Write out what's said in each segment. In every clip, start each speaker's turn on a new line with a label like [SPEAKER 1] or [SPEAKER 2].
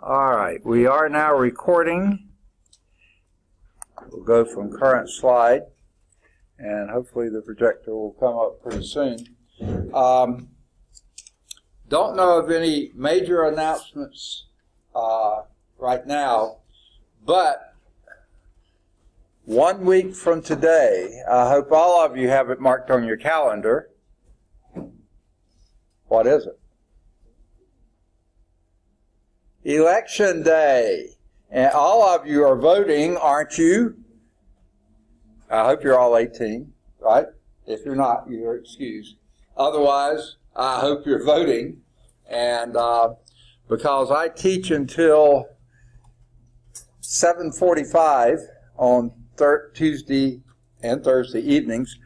[SPEAKER 1] All right, we are now recording. We'll go from current slide, and hopefully the projector will come up pretty soon. Don't know of any major announcements right now, but 1 week from today, I hope all of you have it marked on your calendar. What is it? Election Day. And all of you are voting, aren't you? I hope you're all 18, right? If you're not, you're excused. Otherwise, I hope you're voting. And because I teach until 7:45 on Tuesday and Thursday evenings,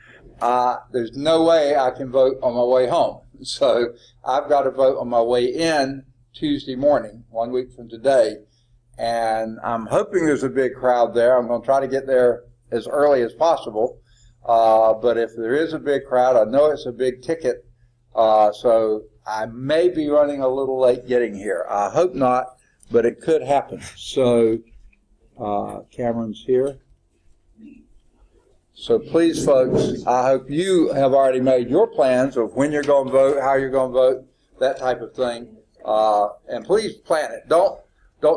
[SPEAKER 1] there's no way I can vote on my way home. So I've got to vote on my way in Tuesday morning, 1 week from today, and I'm hoping there's a big crowd there. I'm going to try to get there as early as possible, but if there is a big crowd, I know it's a big ticket, so I may be running a little late getting here. I hope not, but it could happen. So Cameron's here. So please, folks, I hope you have already made your plans of when you're going to vote, how you're going to vote, that type of thing. And please plan it. Don't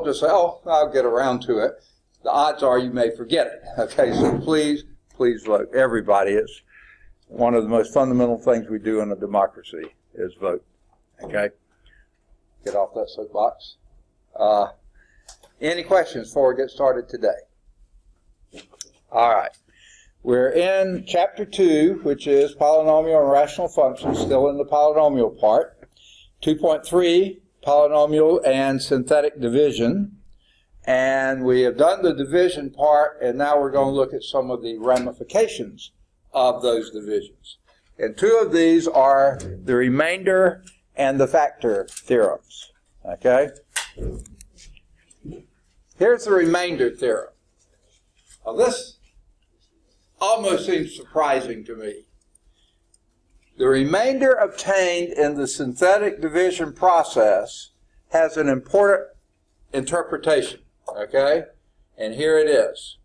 [SPEAKER 1] just say, oh, I'll get around to it. The odds are you may forget it. Okay, so please vote. Everybody. It's one of the most fundamental things we do in a democracy is vote. Okay? Get off that soapbox. Any questions before we get started today? All right. We're in Chapter 2, which is polynomial and rational functions, still in the polynomial part. 2.3, polynomial and synthetic division. And we have done the division part, and now we're going to look at some of the ramifications of those divisions. And two of these are the remainder and the factor theorems. Okay? Here's the remainder theorem. Now this almost seems surprising to me. The remainder obtained in the synthetic division process has an important interpretation, okay? And here it is.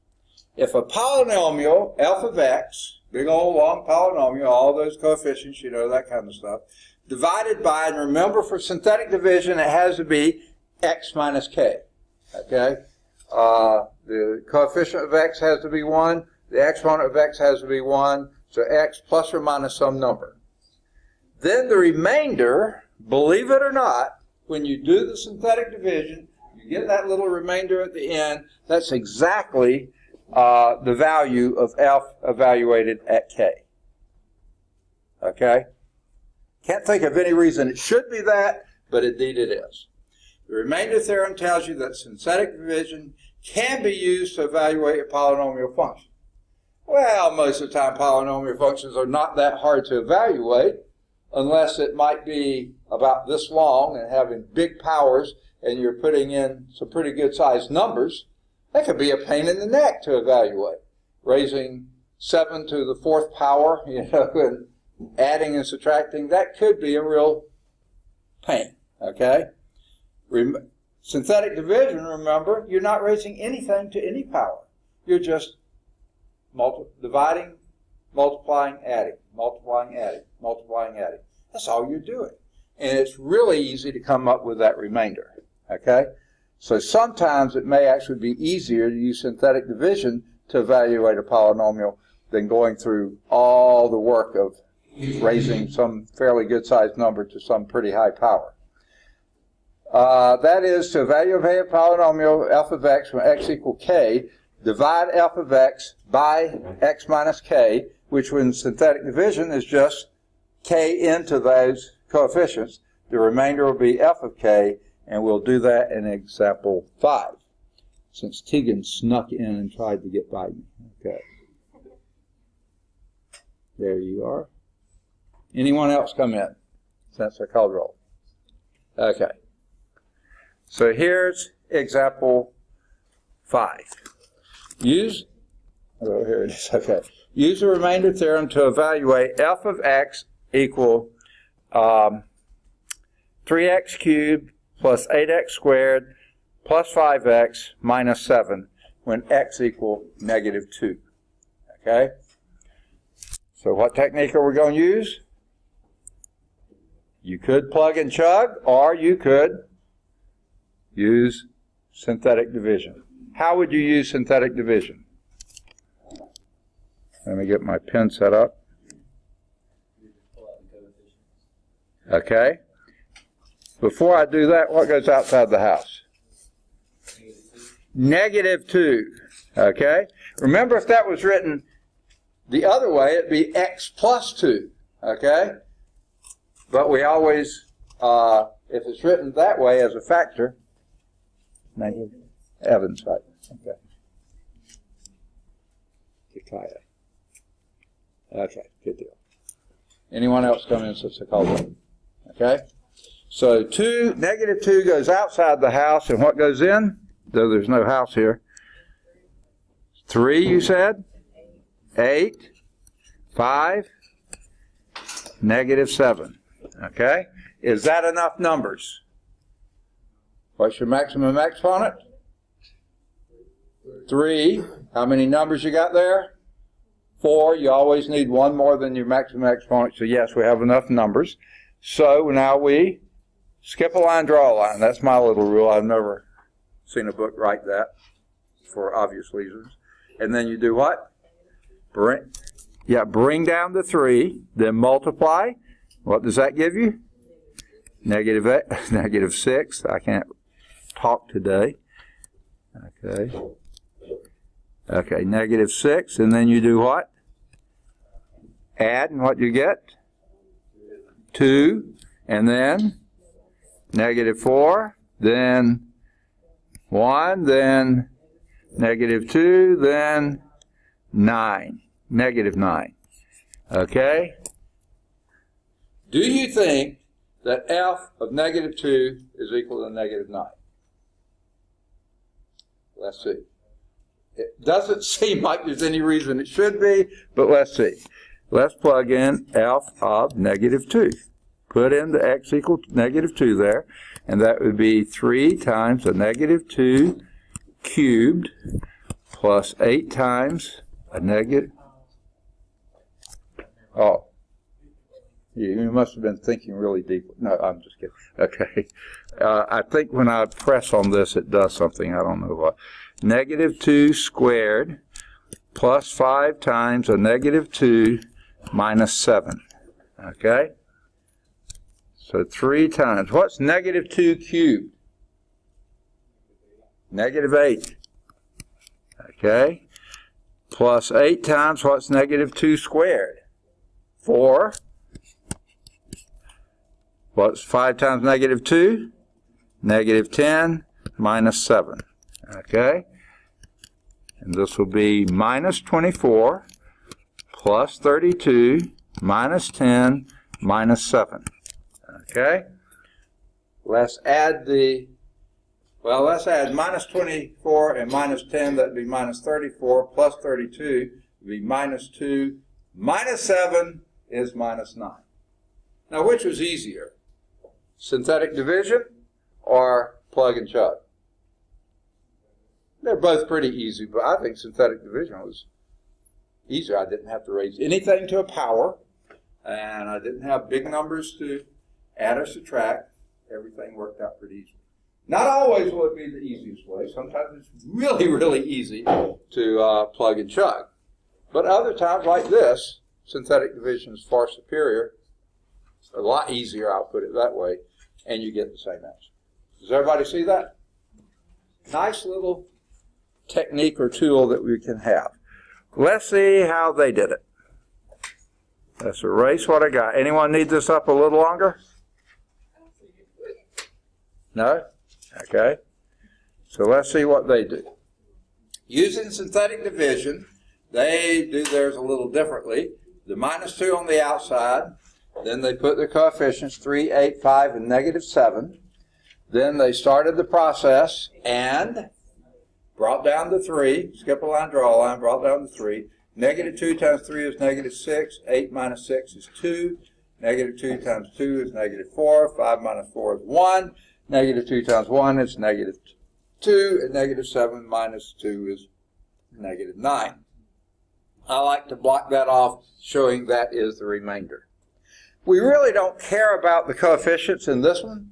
[SPEAKER 1] If a polynomial, f of x, big old long polynomial, all those coefficients, you know, that kind of stuff, divided by, and remember for synthetic division, it has to be x minus k, okay? The coefficient of x has to be 1, the exponent of x has to be 1, so x plus or minus some number. Then the remainder, believe it or not, when you do the synthetic division, you get that little remainder at the end. That's exactly the value of f evaluated at k. Okay? Can't think of any reason it should be that, but indeed it is. The remainder theorem tells you that synthetic division can be used to evaluate a polynomial function. Well, most of the time polynomial functions are not that hard to evaluate, unless it might be about this long and having big powers and you're putting in some pretty good sized numbers. That could be a pain in the neck to evaluate. Raising 7 to the 4th power, you know, and adding and subtracting, that could be a real pain, okay? Synthetic division, remember, you're not raising anything to any power. You're just dividing, multiplying, adding, multiplying, adding, multiplying, adding. That's all you're doing. And it's really easy to come up with that remainder. Okay? So sometimes it may actually be easier to use synthetic division to evaluate a polynomial than going through all the work of raising some fairly good-sized number to some pretty high power. That is, to evaluate a polynomial f of x when x equals k, divide f of x by x minus k, which in synthetic division is just k into those coefficients. The remainder will be f of k, and we'll do that in example 5, since Tegan snuck in and tried to get by me. Okay. There you are. Anyone else come in since I called roll? Okay. So here's example 5. Use the remainder theorem to evaluate f of x equal 3x cubed plus 8x squared plus 5x minus 7 when x equals negative 2. Okay? So what technique are we going to use? You could plug and chug, or you could use synthetic division. How would you use synthetic division? Let me get my pen set up. Okay. Before I do that, what goes outside the house? Negative 2. Okay? Remember, if that was written the other way, it'd be x plus 2. Okay? But we always, if it's written that way as a factor, negative Evans, right? Okay. Okay, good deal. Anyone else come in since I called them? Okay? So negative 2 goes outside the house, and what goes in? Though there's no house here. 3, you said? 8, 5, negative 7. Okay? Is that enough numbers? What's your maximum exponent? 3. How many numbers you got there? 4. You always need one more than your maximum exponent. So yes, we have enough numbers. So now we skip a line, draw a line. That's my little rule. I've never seen a book write that for obvious reasons. And then you do what? Bring down the 3, then multiply. What does that give you? Negative 6. I can't talk today. Okay, negative 6, and then you do what? Add, and what do you get? 2, and then negative 4, then 1, then negative 2, then 9. Negative 9. Okay? Do you think that f of negative 2 is equal to negative 9? Let's see. It doesn't seem like there's any reason it should be, but let's see. Let's plug in f of negative 2. Put in the x equal to negative 2 there, and that would be 3 times a negative 2 cubed plus 8 times a negative... Oh. You must have been thinking really deeply. No, I'm just kidding. Okay. I think when I press on this, it does something. I don't know what. Negative 2 squared plus 5 times a negative 2 minus 7. Okay? So 3 times. What's negative 2 cubed? Negative 8. Okay? Plus 8 times what's negative 2 squared? 4. What's 5 times negative 2? Negative 10 minus 7. Okay? And this will be minus 24 plus 32 minus 10 minus 7. Okay? Let's add let's add minus 24 and minus 10. That would be minus 34 plus 32 would be minus 2. Minus 7 is minus 9. Now, which was easier? Synthetic division or plug and chug? They're both pretty easy, but I think synthetic division was easier. I didn't have to raise anything to a power, and I didn't have big numbers to add or subtract. Everything worked out pretty easy. Not always will it be the easiest way. Sometimes it's really, really easy to plug and chug. But other times like this, synthetic division is far superior. A lot easier, I'll put it that way, and you get the same answer. Does everybody see that? Nice little technique or tool that we can have. Let's see how they did it. Let's erase what I got. Anyone need this up a little longer? No? Okay. So let's see what they do. Using synthetic division, they do theirs a little differently. The minus 2 on the outside. Then they put the coefficients 3, 8, 5, and negative 7. Then they started the process and brought down the 3. Skip a line, draw a line, brought down the 3. Negative 2 times 3 is negative 6. 8 minus 6 is 2. Negative 2 times 2 is negative 4. 5 minus 4 is 1. Negative 2 times 1 is negative 2, and negative 7 minus 2 is negative 9. I like to block that off, showing that is the remainder. We really don't care about the coefficients in this one.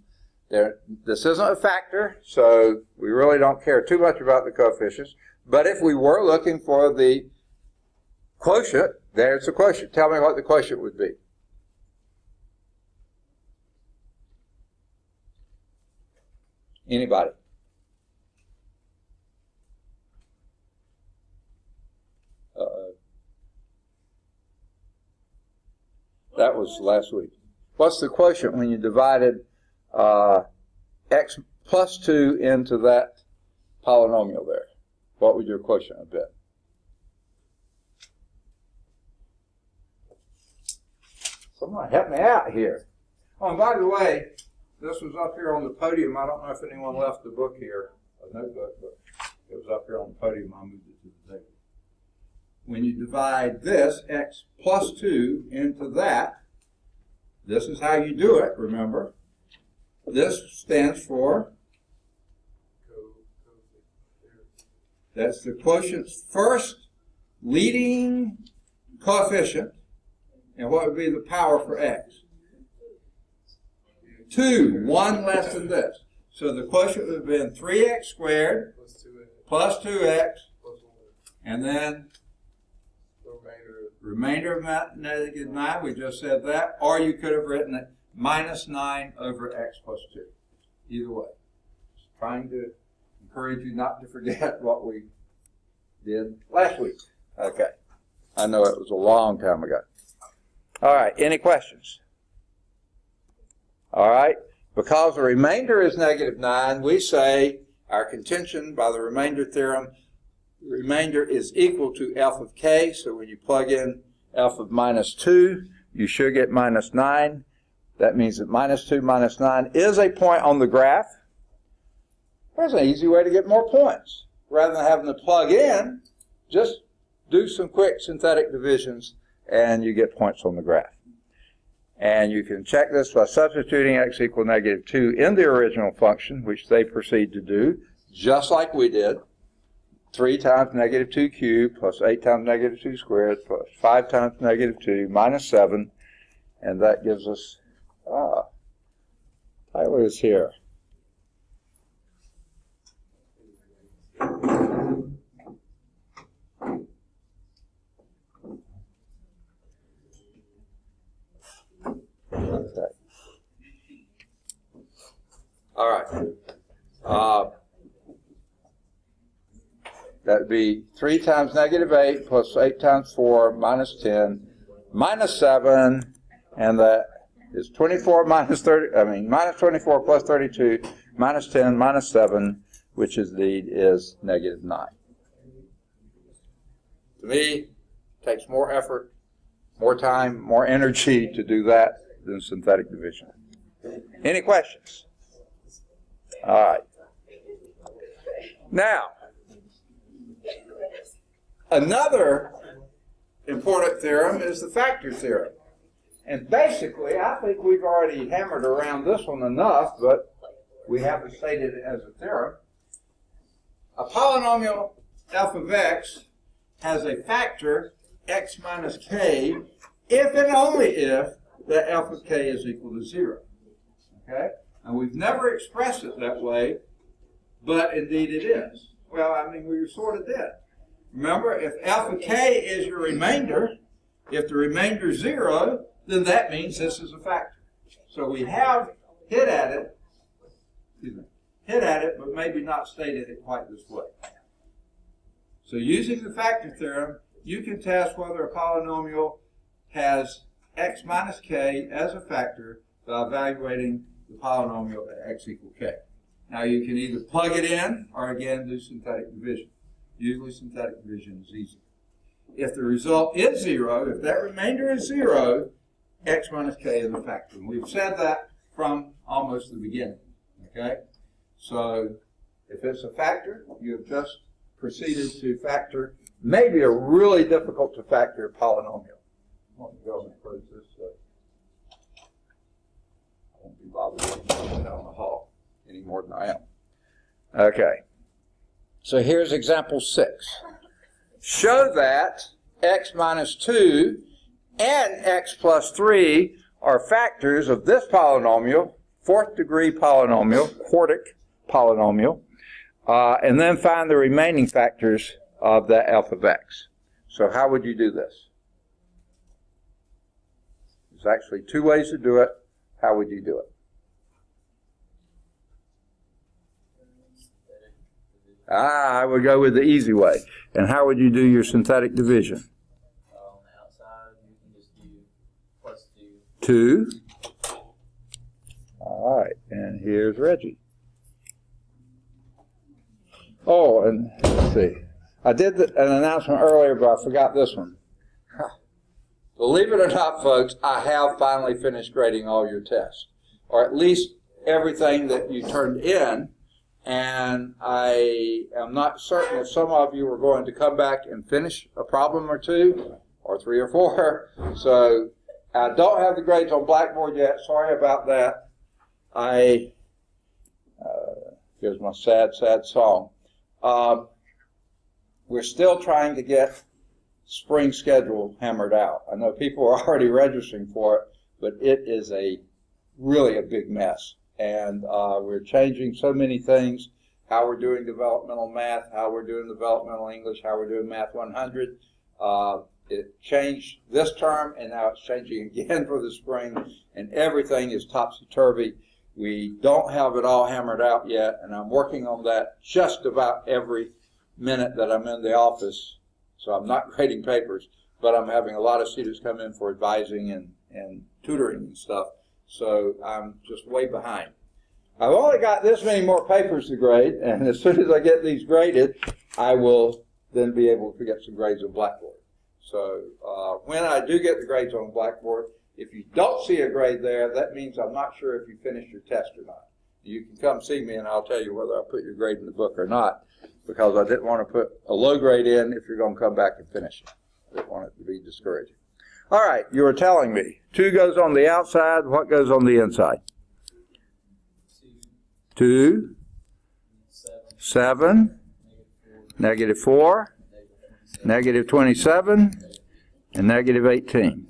[SPEAKER 1] This isn't a factor, so we really don't care too much about the coefficients. But if we were looking for the quotient, there's the quotient. Tell me what the quotient would be. Anybody? That was last week. What's the quotient when you divided x plus 2 into that polynomial there? What would your quotient have been? Someone help me out here. Oh, and by the way, this was up here on the podium. I don't know if anyone left the book here, a notebook, but it was up here on the podium. I moved it to the table. When you divide this, x plus 2, into that, this is how you do it, remember. This stands for, that's the quotient's first leading coefficient. And what would be the power for x? 2, 1 less than this. So the quotient would have been 3x squared plus 2x, and then remainder of negative 9, we just said that, or you could have written it minus 9 over x plus 2. Either way. Just trying to encourage you not to forget what we did last week. Okay. I know it was a long time ago. All right, any questions? All right, because the remainder is negative 9, we say our contention by the remainder theorem, the remainder is equal to f of k. So when you plug in f of minus 2, you should get minus 9. That means that minus 2 minus 9 is a point on the graph. There's an easy way to get more points. Rather than having to plug in, just do some quick synthetic divisions and you get points on the graph. And you can check this by substituting x equal negative 2 in the original function, which they proceed to do, just like we did. 3 times negative 2 cubed plus 8 times negative 2 squared plus 5 times negative 2 minus 7. And that gives us, Tyler is here. Okay. All right. That would be 3 times negative 8 plus 8 times 4 minus 10 minus 7, and that is 24 minus 30. Minus 24 plus 32 minus 10 minus 7, which is negative 9. To me, it takes more effort, more time, more energy to do that than synthetic division. Any questions? All right. Now, another important theorem is the factor theorem. And basically, I think we've already hammered around this one enough, but we haven't stated it as a theorem. A polynomial f of x has a factor x minus k if and only if that f of k is equal to 0. Okay? And we've never expressed it that way, but indeed it is. Well, we sort of did. Remember, if f of k is your remainder, if the remainder is 0, then that means this is a factor. So we have hit at it, but maybe not stated it quite this way. So using the factor theorem, you can test whether a polynomial has x minus k as a factor by evaluating the polynomial at x equal k. Now you can either plug it in or again do synthetic division. Usually synthetic division is easy. If the result is 0, if that remainder is 0, x minus k is a factor. And we've said that from almost the beginning. Okay? So if it's a factor, you have just proceeded to factor maybe a really difficult to factor polynomial. I want to go and close this so I won't be bothered with down the hall any more than I am. Okay. So here's example 6. Show that x minus 2 and x plus 3 are factors of this polynomial, 4th degree polynomial, quartic polynomial, and then find the remaining factors of that f of x. So how would you do this? There's actually 2 ways to do it. How would you do it? I would go with the easy way. And how would you do your synthetic division?
[SPEAKER 2] On the outside, you can just do plus
[SPEAKER 1] 2. All right, and here's Reggie. Oh, and let's see. I did an announcement earlier, but I forgot this one. Believe it or not, folks, I have finally finished grading all your tests, or at least everything that you turned in. And I am not certain if some of you are going to come back and finish a problem or 2, or 3 or 4. So I don't have the grades on Blackboard yet. Sorry about that. Here's my sad, sad song. We're still trying to get spring schedule hammered out. I know people are already registering for it, but it is really a big mess. And we're changing so many things, how we're doing developmental math, how we're doing developmental English, how we're doing Math 100. It changed this term, and now it's changing again for the spring, and everything is topsy-turvy. We don't have it all hammered out yet, and I'm working on that just about every minute that I'm in the office. So I'm not grading papers, but I'm having a lot of students come in for advising and tutoring and stuff. So I'm just way behind. I've only got this many more papers to grade, and as soon as I get these graded, I will then be able to get some grades on Blackboard. So when I do get the grades on Blackboard, if you don't see a grade there, that means I'm not sure if you finished your test or not. You can come see me, and I'll tell you whether I put your grade in the book or not, because I didn't want to put a low grade in if you're going to come back and finish it. I didn't want it to be discouraging. All right, you were telling me 2 goes on the outside. What goes on the inside? 2, 7, negative 4, negative 27, and negative 18.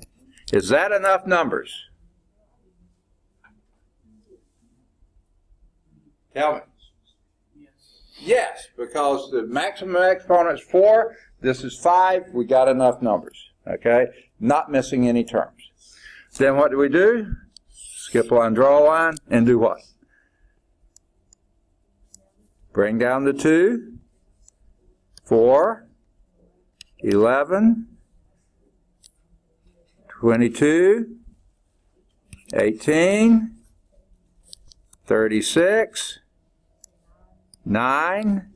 [SPEAKER 1] Is that enough numbers? Tell me. Yes, because the maximum exponent is 4. This is 5. We got enough numbers. Okay? Not missing any terms. Then what do? Skip a line, draw a line, and do what? Bring down the 2, 4, 11, 22, 18, 36, 9,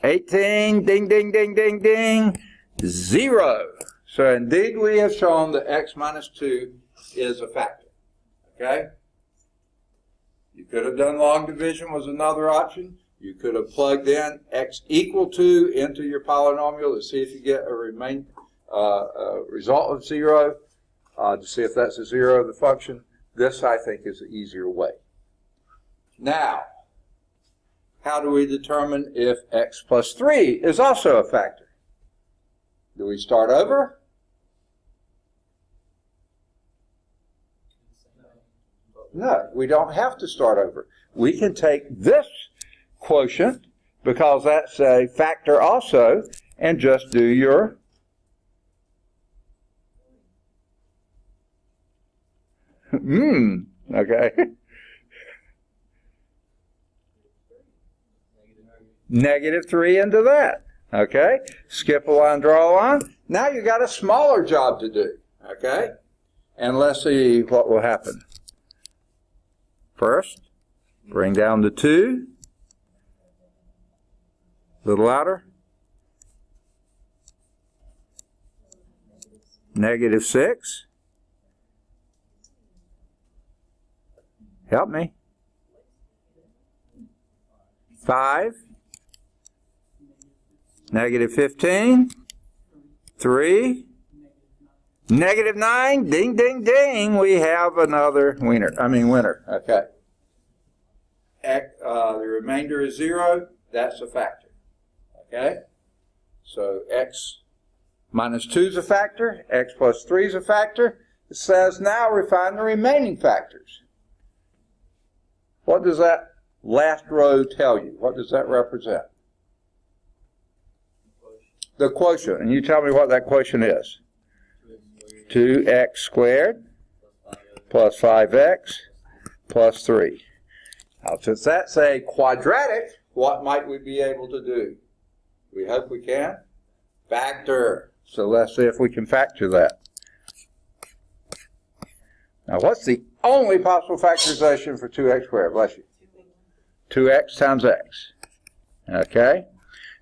[SPEAKER 1] 18, ding, ding, ding, ding, ding, 0. So indeed we have shown that x minus 2 is a factor. Okay? You could have done long division was another option. You could have plugged in x equal 2 into your polynomial to see if you get a result of 0, to see if that's a 0 of the function. This, I think, is the easier way. Now, how do we determine if x plus 3 is also a factor? Do we start over? No, we don't have to start over. We can take this quotient, because that's a factor also, and just do your okay. Negative 3 into that. Okay? Skip a line, draw a line. Now you got a smaller job to do. Okay? And let's see what will happen. First, bring down the 2. A little louder. Negative 6. Help me. 5. Negative 15. 3. Negative 9. Ding, ding, ding. We have another winner. Okay. The remainder is 0. that's a factor. Okay? So x minus 2 is a factor, x plus 3 is a factor. It says now we find the remaining factors. What does that last row tell you? What does that represent? The quotient. And you tell me what that quotient is. 2x squared plus 5x plus 3. Now, since that's a quadratic, what might we be able to do? We hope we can. Factor. So let's see if we can factor that. Now, what's the only possible factorization for 2x squared? Bless you. 2x times x. Okay?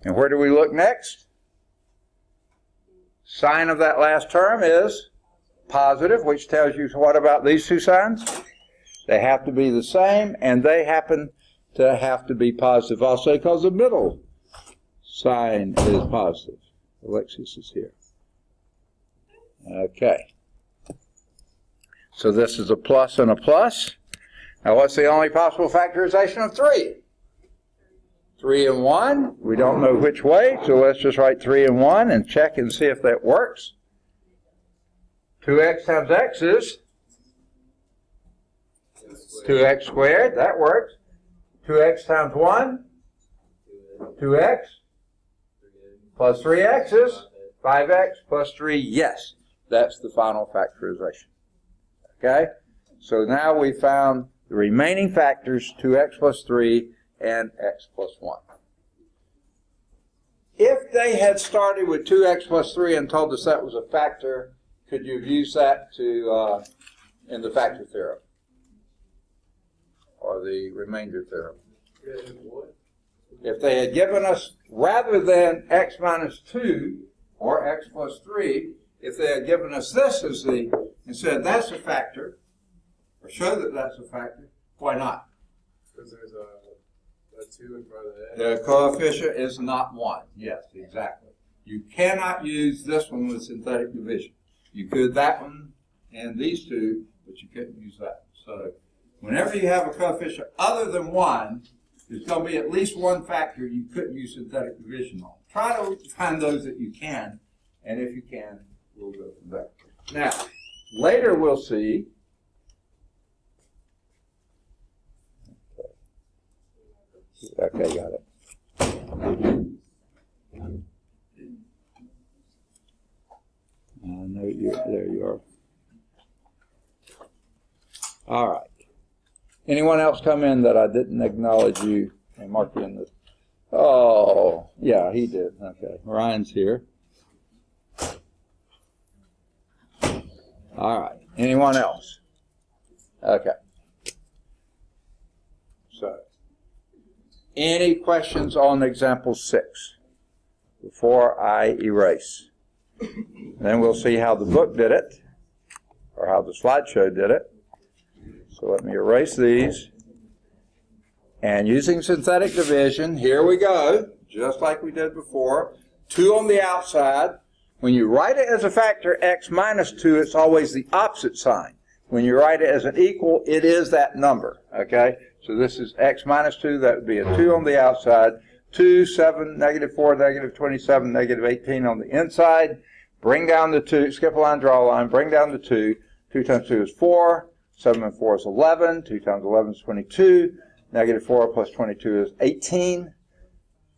[SPEAKER 1] And where do we look next? Sign of that last term is positive, which tells you what about these two signs? They have to be the same, and they happen to have to be positive also because the middle sign is positive. Alexis is here. Okay. So this is a plus and a plus. Now what's the only possible factorization of 3? 3 and 1. We don't know which way, so let's just write 3 and 1 and check and see if that works. 2x times x is 2x squared. That works. 2x times 1, 2x, plus 3x is 5x plus 3. Yes, that's the final factorization. Okay? So now we found the remaining factors, 2x plus 3 and x plus 1. If they had started with 2x plus 3 and told us that was a factor, could you have used that to in the factor theorem? Or the remainder theorem? If they had given us, rather than x minus 2 or x plus 3, if they had given us this as the, and said that's a factor, or show that that's a factor, why not?
[SPEAKER 3] Because there's a 2 in front of that.
[SPEAKER 1] The coefficient is not 1. Yes, exactly. You cannot use this one with synthetic division. You could that one and these two, but you couldn't use that. So whenever you have a coefficient other than 1, there's going to be at least one factor you couldn't use synthetic division on. Try to find those that you can, and if you can, we'll go from there. Now, later we'll see okay, got it. No, there you are. All right. Anyone else come in that I didn't acknowledge you and mark you in this? Oh, yeah, he did. Okay, Ryan's here. All right. Anyone else? Okay. So, any questions on example 6 before I erase? Then we'll see how the book did it, or how the slideshow did it. So let me erase these. And using synthetic division, here we go, just like we did before. 2 on the outside. When you write it as a factor, x minus 2, it's always the opposite sign. When you write it as an equal, it is that number, okay? So this is x minus 2, that would be a 2 on the outside. 2, 7, negative 4, negative 27, negative 18 on the inside. Bring down the 2, skip a line, draw a line, bring down the 2. 2 times 2 is 4, 7 and 4 is 11, 2 times 11 is 22, negative 4 plus 22 is 18,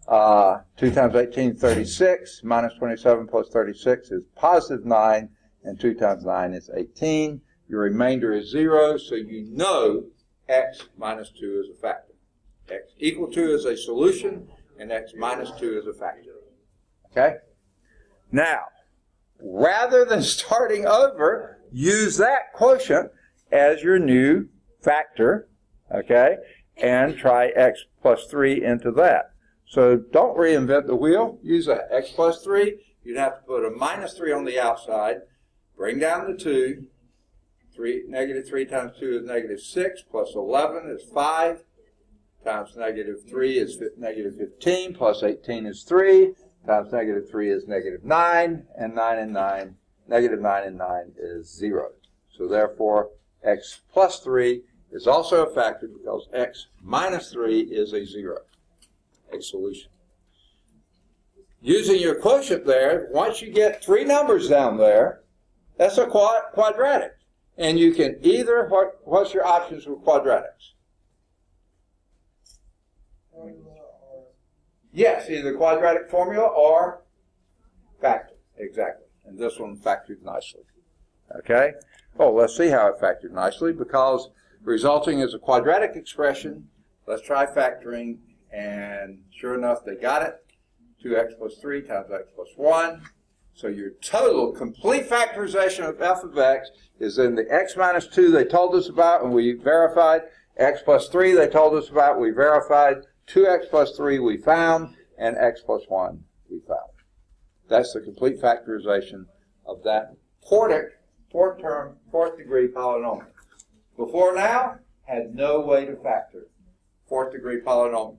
[SPEAKER 1] 2 times 18 is 36, minus 27 plus 36 is positive 9, and 2 times 9 is 18. Your remainder is 0, so you know x minus 2 is a factor. X equal to is a solution, and x minus 2 is a factor. Okay? Now, rather than starting over, use that quotient as your new factor, okay, and try x plus 3 into that. So don't reinvent the wheel. Use that. X plus 3, you'd have to put a minus 3 on the outside, bring down the 2. Negative 3 times 2 is negative 6, plus 11 is 5, times negative 3 is negative 15, plus 18 is 3, times negative 3 is negative 9, and 9 and 9, negative 9 and 9 is 0. So therefore, x plus 3 is also a factor because x minus 3 is a 0. a solution. Using your quotient there, once you get three numbers down there, that's a quadratic. And you can either, what's your options for quadratics? Yes, either quadratic formula or factor. Exactly. And this one factored nicely. Okay? Oh, let's see how it factored nicely, because resulting is a quadratic expression. Let's try factoring, and sure enough, they got it. 2x plus 3 times x plus 1. So your total complete factorization of f of x is in the x minus 2 they told us about and we verified, x plus 3 they told us about, we verified, 2x plus 3 we found, and x plus 1 we found. That's the complete factorization of that fourth degree polynomial. Before now, had no way to factor fourth degree polynomial,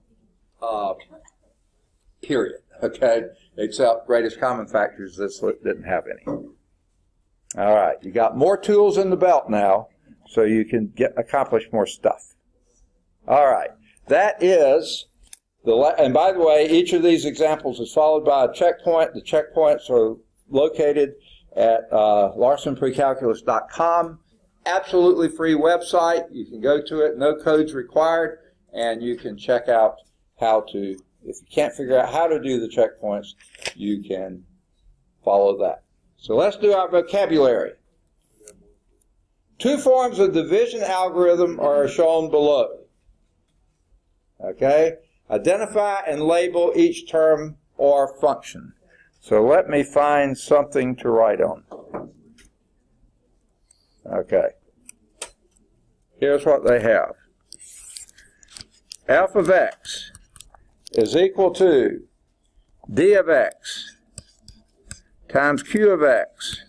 [SPEAKER 1] period. Okay, except greatest common factors, this didn't have any. All right, you got more tools in the belt now, so you can accomplish more stuff. All right, that is and by the way, each of these examples is followed by a checkpoint. The checkpoints are located at larsonprecalculus.com. Absolutely free website. You can go to it, no codes required, and you can check out how to. If you can't figure out how to do the checkpoints, you can follow that. So let's do our vocabulary. Two forms of division algorithm are shown below. Okay? Identify and label each term or function. So let me find something to write on. Okay. Here's what they have. F of x is equal to d of x times q of x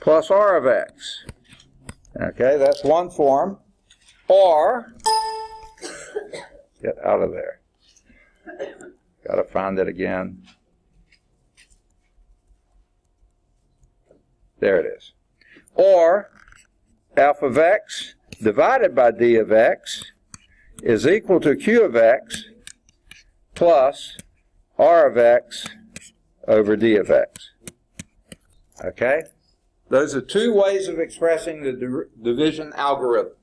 [SPEAKER 1] plus r of x. Okay, that's one form. Or, get out of there. Got to find it again. There it is. Or, f of x divided by d of x is equal to q of x plus r of x over d of x. Okay? Those are two ways of expressing the division algorithm.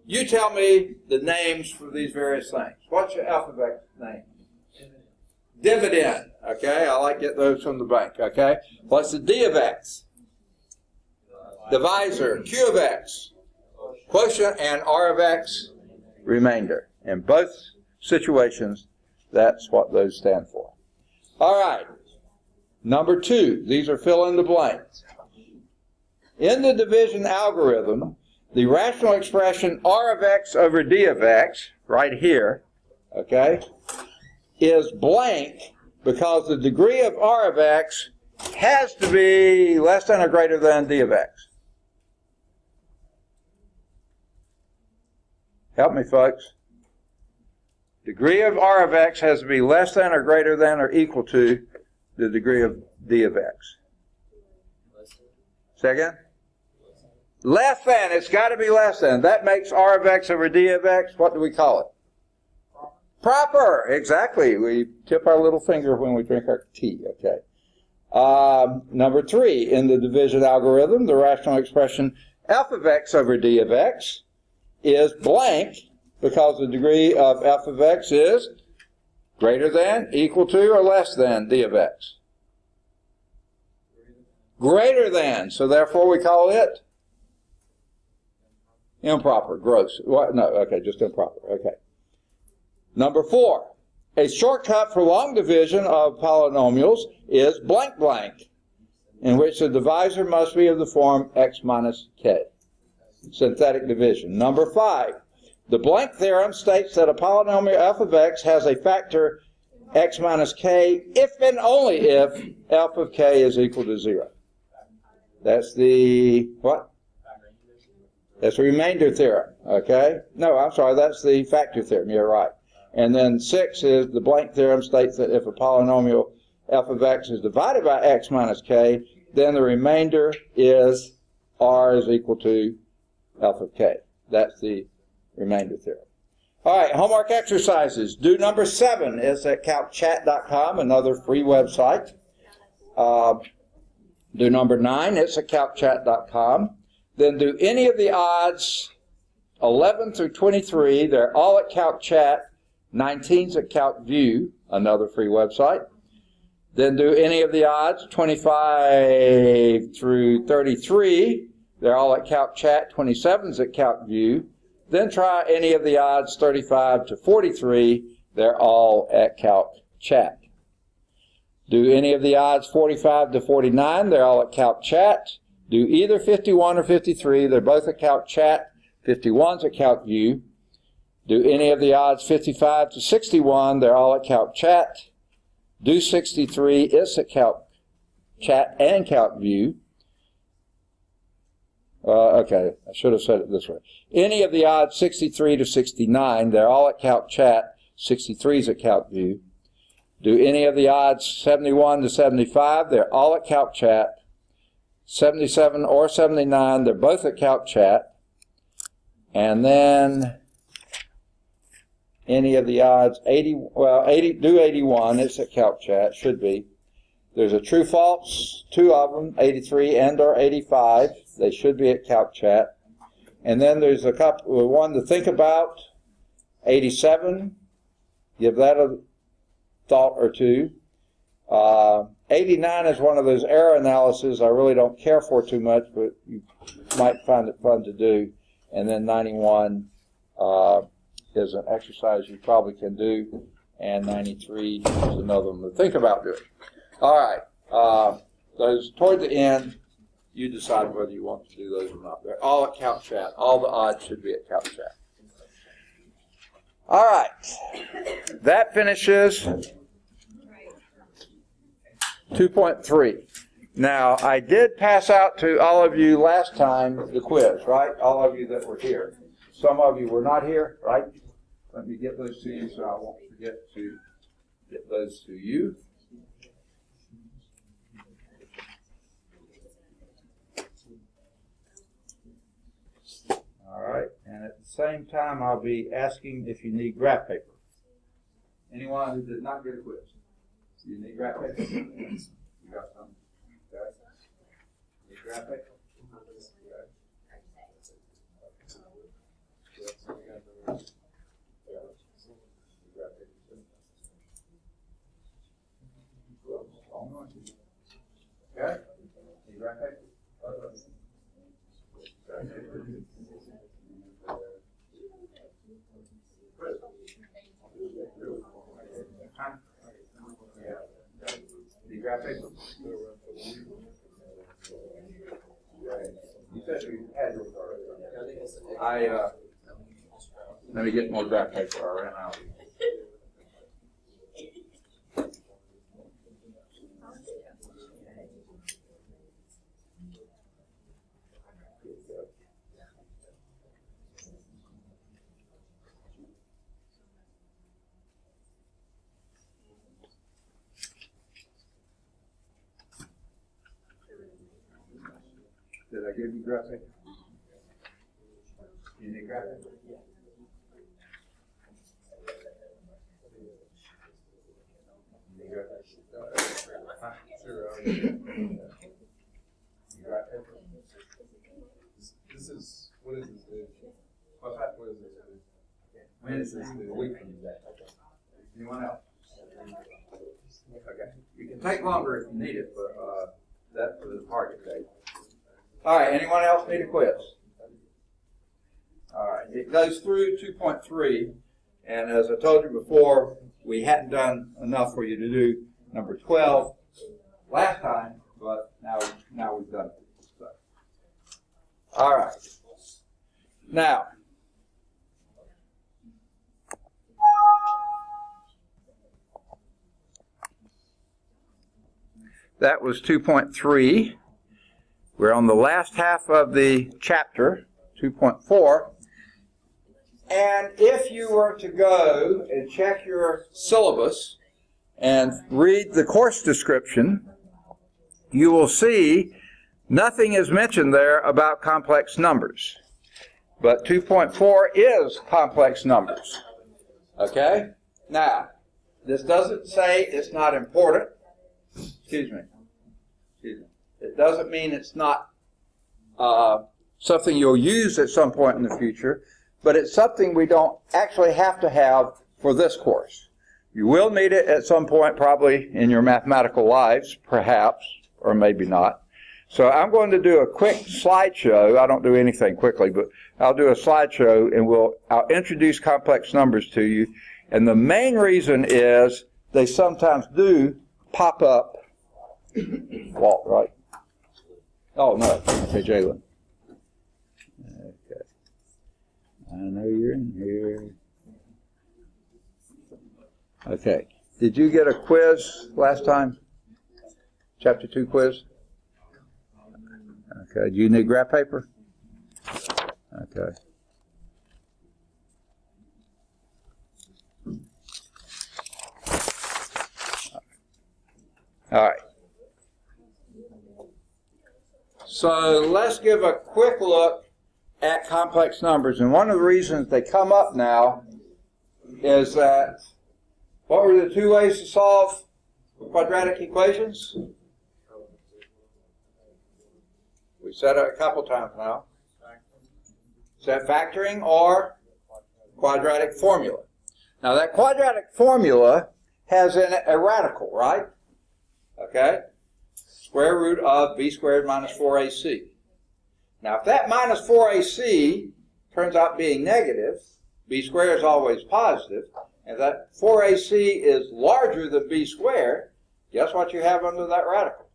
[SPEAKER 1] You tell me the names for these various things. What's your f of x name? Dividend. Okay, I like to get those from the bank. Okay? What's the d of x? Divisor. Q of x. Quotient, and r of x, remainder. In both situations, that's what those stand for. All right. Number 2. These are fill in the blanks. In the division algorithm, the rational expression r of x over d of x, right here, okay, is blank because the degree of r of x has to be less than or greater than d of x. Help me, folks. Degree of r of x has to be less than or greater than or equal to the degree of d of x. Say again? Less than. It's got to be less than. That makes r of x over d of x, what do we call it? Proper. Exactly. We tip our little finger when we drink our tea. Okay. Number 3, in the division algorithm, the rational expression f of x over d of x is blank because the degree of f of x is greater than, equal to, or less than d of x. Greater than. So therefore we call it improper. Gross. What? No, okay, just improper. Okay. Number 4. A shortcut for long division of polynomials is blank blank, in which the divisor must be of the form x minus k. Synthetic division. Number 5. The blank theorem states that a polynomial f of x has a factor x minus k if and only if f of k is equal to 0. That's the, what? That's the remainder theorem, okay? No, I'm sorry, that's the factor theorem, you're right. And then 6 is the blank theorem states that if a polynomial f of x is divided by x minus k, then the remainder is r is equal to f of k. That's the remainder theorem. All right, homework exercises. Due number 7 is at calcchat.com, another free website. Due number 9 is at calcchat.com. Then do any of the odds 11 through 23. They're all at CalcChat. 19's at CalcView, another free website. Then do any of the odds 25 through 33. They're all at CalcChat. 27's at CalcView. Then try any of the odds 35 to 43. They're all at CalcChat. Do any of the odds 45 to 49. They're all at CalcChat. Do either 51 or 53. They're both at CalcChat. 51's at CalcView. Do any of the odds 55 to 61. They're all at CalcChat. Do 63. It's at CalcChat and CalcView. Okay, I should have said it this way. Any of the odds 63 to 69, they're all at CalcChat. 63's at CalcView. Do any of the odds 71 to 75, they're all at CalcChat. 77 or 79, they're both at CalcChat. And then any of the odds 80, do 81, it's at CalcChat, should be. There's a true false, 2 of them, 83 and or 85. They should be at CalcChat. And then there's a couple, one to think about, 87. Give that a thought or two. 89 is one of those error analyses I really don't care for too much, but you might find it fun to do. And then 91 is an exercise you probably can do. And 93 is another one to think about doing. All right, those toward the end, you decide whether you want to do those or not. They're all at CalcChat. All the odds should be at CalcChat. All right, that finishes 2.3. Now, I did pass out to all of you last time the quiz, right? All of you that were here. Some of you were not here, right? Let me get those to you so I won't forget to get those to you. All right, and at the same time, I'll be asking if you need graph paper. Anyone who did not get a quiz, do you need graph paper? You got some? Okay. Need graph paper? Okay. Need graph paper? You said you had yours already. Let me get more graph paper. I ran out. Did I give you graph paper? You need graph paper? Yeah. You need graph paper?
[SPEAKER 3] Sure.
[SPEAKER 1] You graph paper?
[SPEAKER 3] This is, what is this?
[SPEAKER 1] What's that?
[SPEAKER 3] What is this?
[SPEAKER 1] When is this? A week from today. Anyone else? Okay. You can take longer if you need it, but that's for the target date. All right, anyone else need a quiz? All right, it goes through 2.3, and as I told you before, we hadn't done enough for you to do number 12 last time, but now we've done it. So. All right. Now, that was 2.3. We're on the last half of the chapter, 2.4. And if you were to go and check your syllabus and read the course description, you will see nothing is mentioned there about complex numbers. But 2.4 is complex numbers. Okay? Now, this doesn't say it's not important. Excuse me. It doesn't mean it's not something you'll use at some point in the future, but it's something we don't actually have to have for this course. You will need it at some point probably in your mathematical lives, perhaps, or maybe not. So I'm going to do a quick slideshow. I don't do anything quickly, but I'll do a slideshow and I'll introduce complex numbers to you. And the main reason is they sometimes do pop up. Walt, right? Oh, no. Okay, Jalen. Okay. I know you're in here. Okay. Did you get a quiz last time? Chapter 2 quiz? Okay. Do you need graph paper? Okay. All right. So let's give a quick look at complex numbers. And one of the reasons they come up now is that what were the two ways to solve quadratic equations? We said it a couple times now. Is that factoring or quadratic formula? Now that quadratic formula has in it a radical, right? Okay? Square root of b squared minus 4ac. Now if that minus 4ac turns out being negative, b squared is always positive, and that 4ac is larger than b squared, guess what you have under that radical?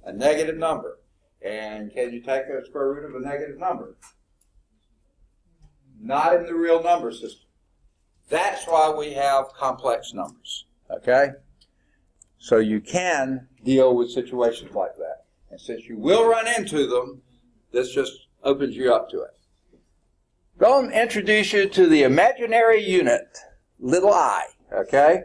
[SPEAKER 1] A negative number. And can you take a square root of a negative number? Not in the real number system. That's why we have complex numbers. Okay? So you can deal with situations like that. And since you will run into them, this just opens you up to it. Going to introduce you to the imaginary unit, little I, okay?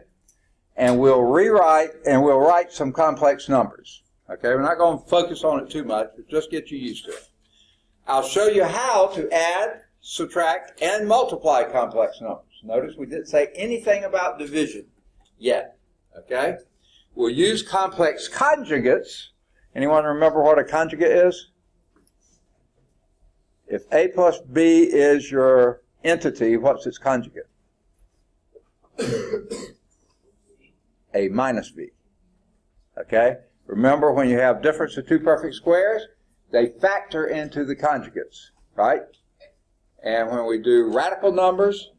[SPEAKER 1] And we'll write some complex numbers. Okay, we're not going to focus on it too much, but just get you used to it. I'll show you how to add, subtract, and multiply complex numbers. Notice we didn't say anything about division yet. Okay? We'll use complex conjugates. Anyone remember what a conjugate is? If A plus B is your entity, what's its conjugate? A minus B. Okay? Remember, when you have difference of two perfect squares, they factor into the conjugates, right? And when we do radical numbers,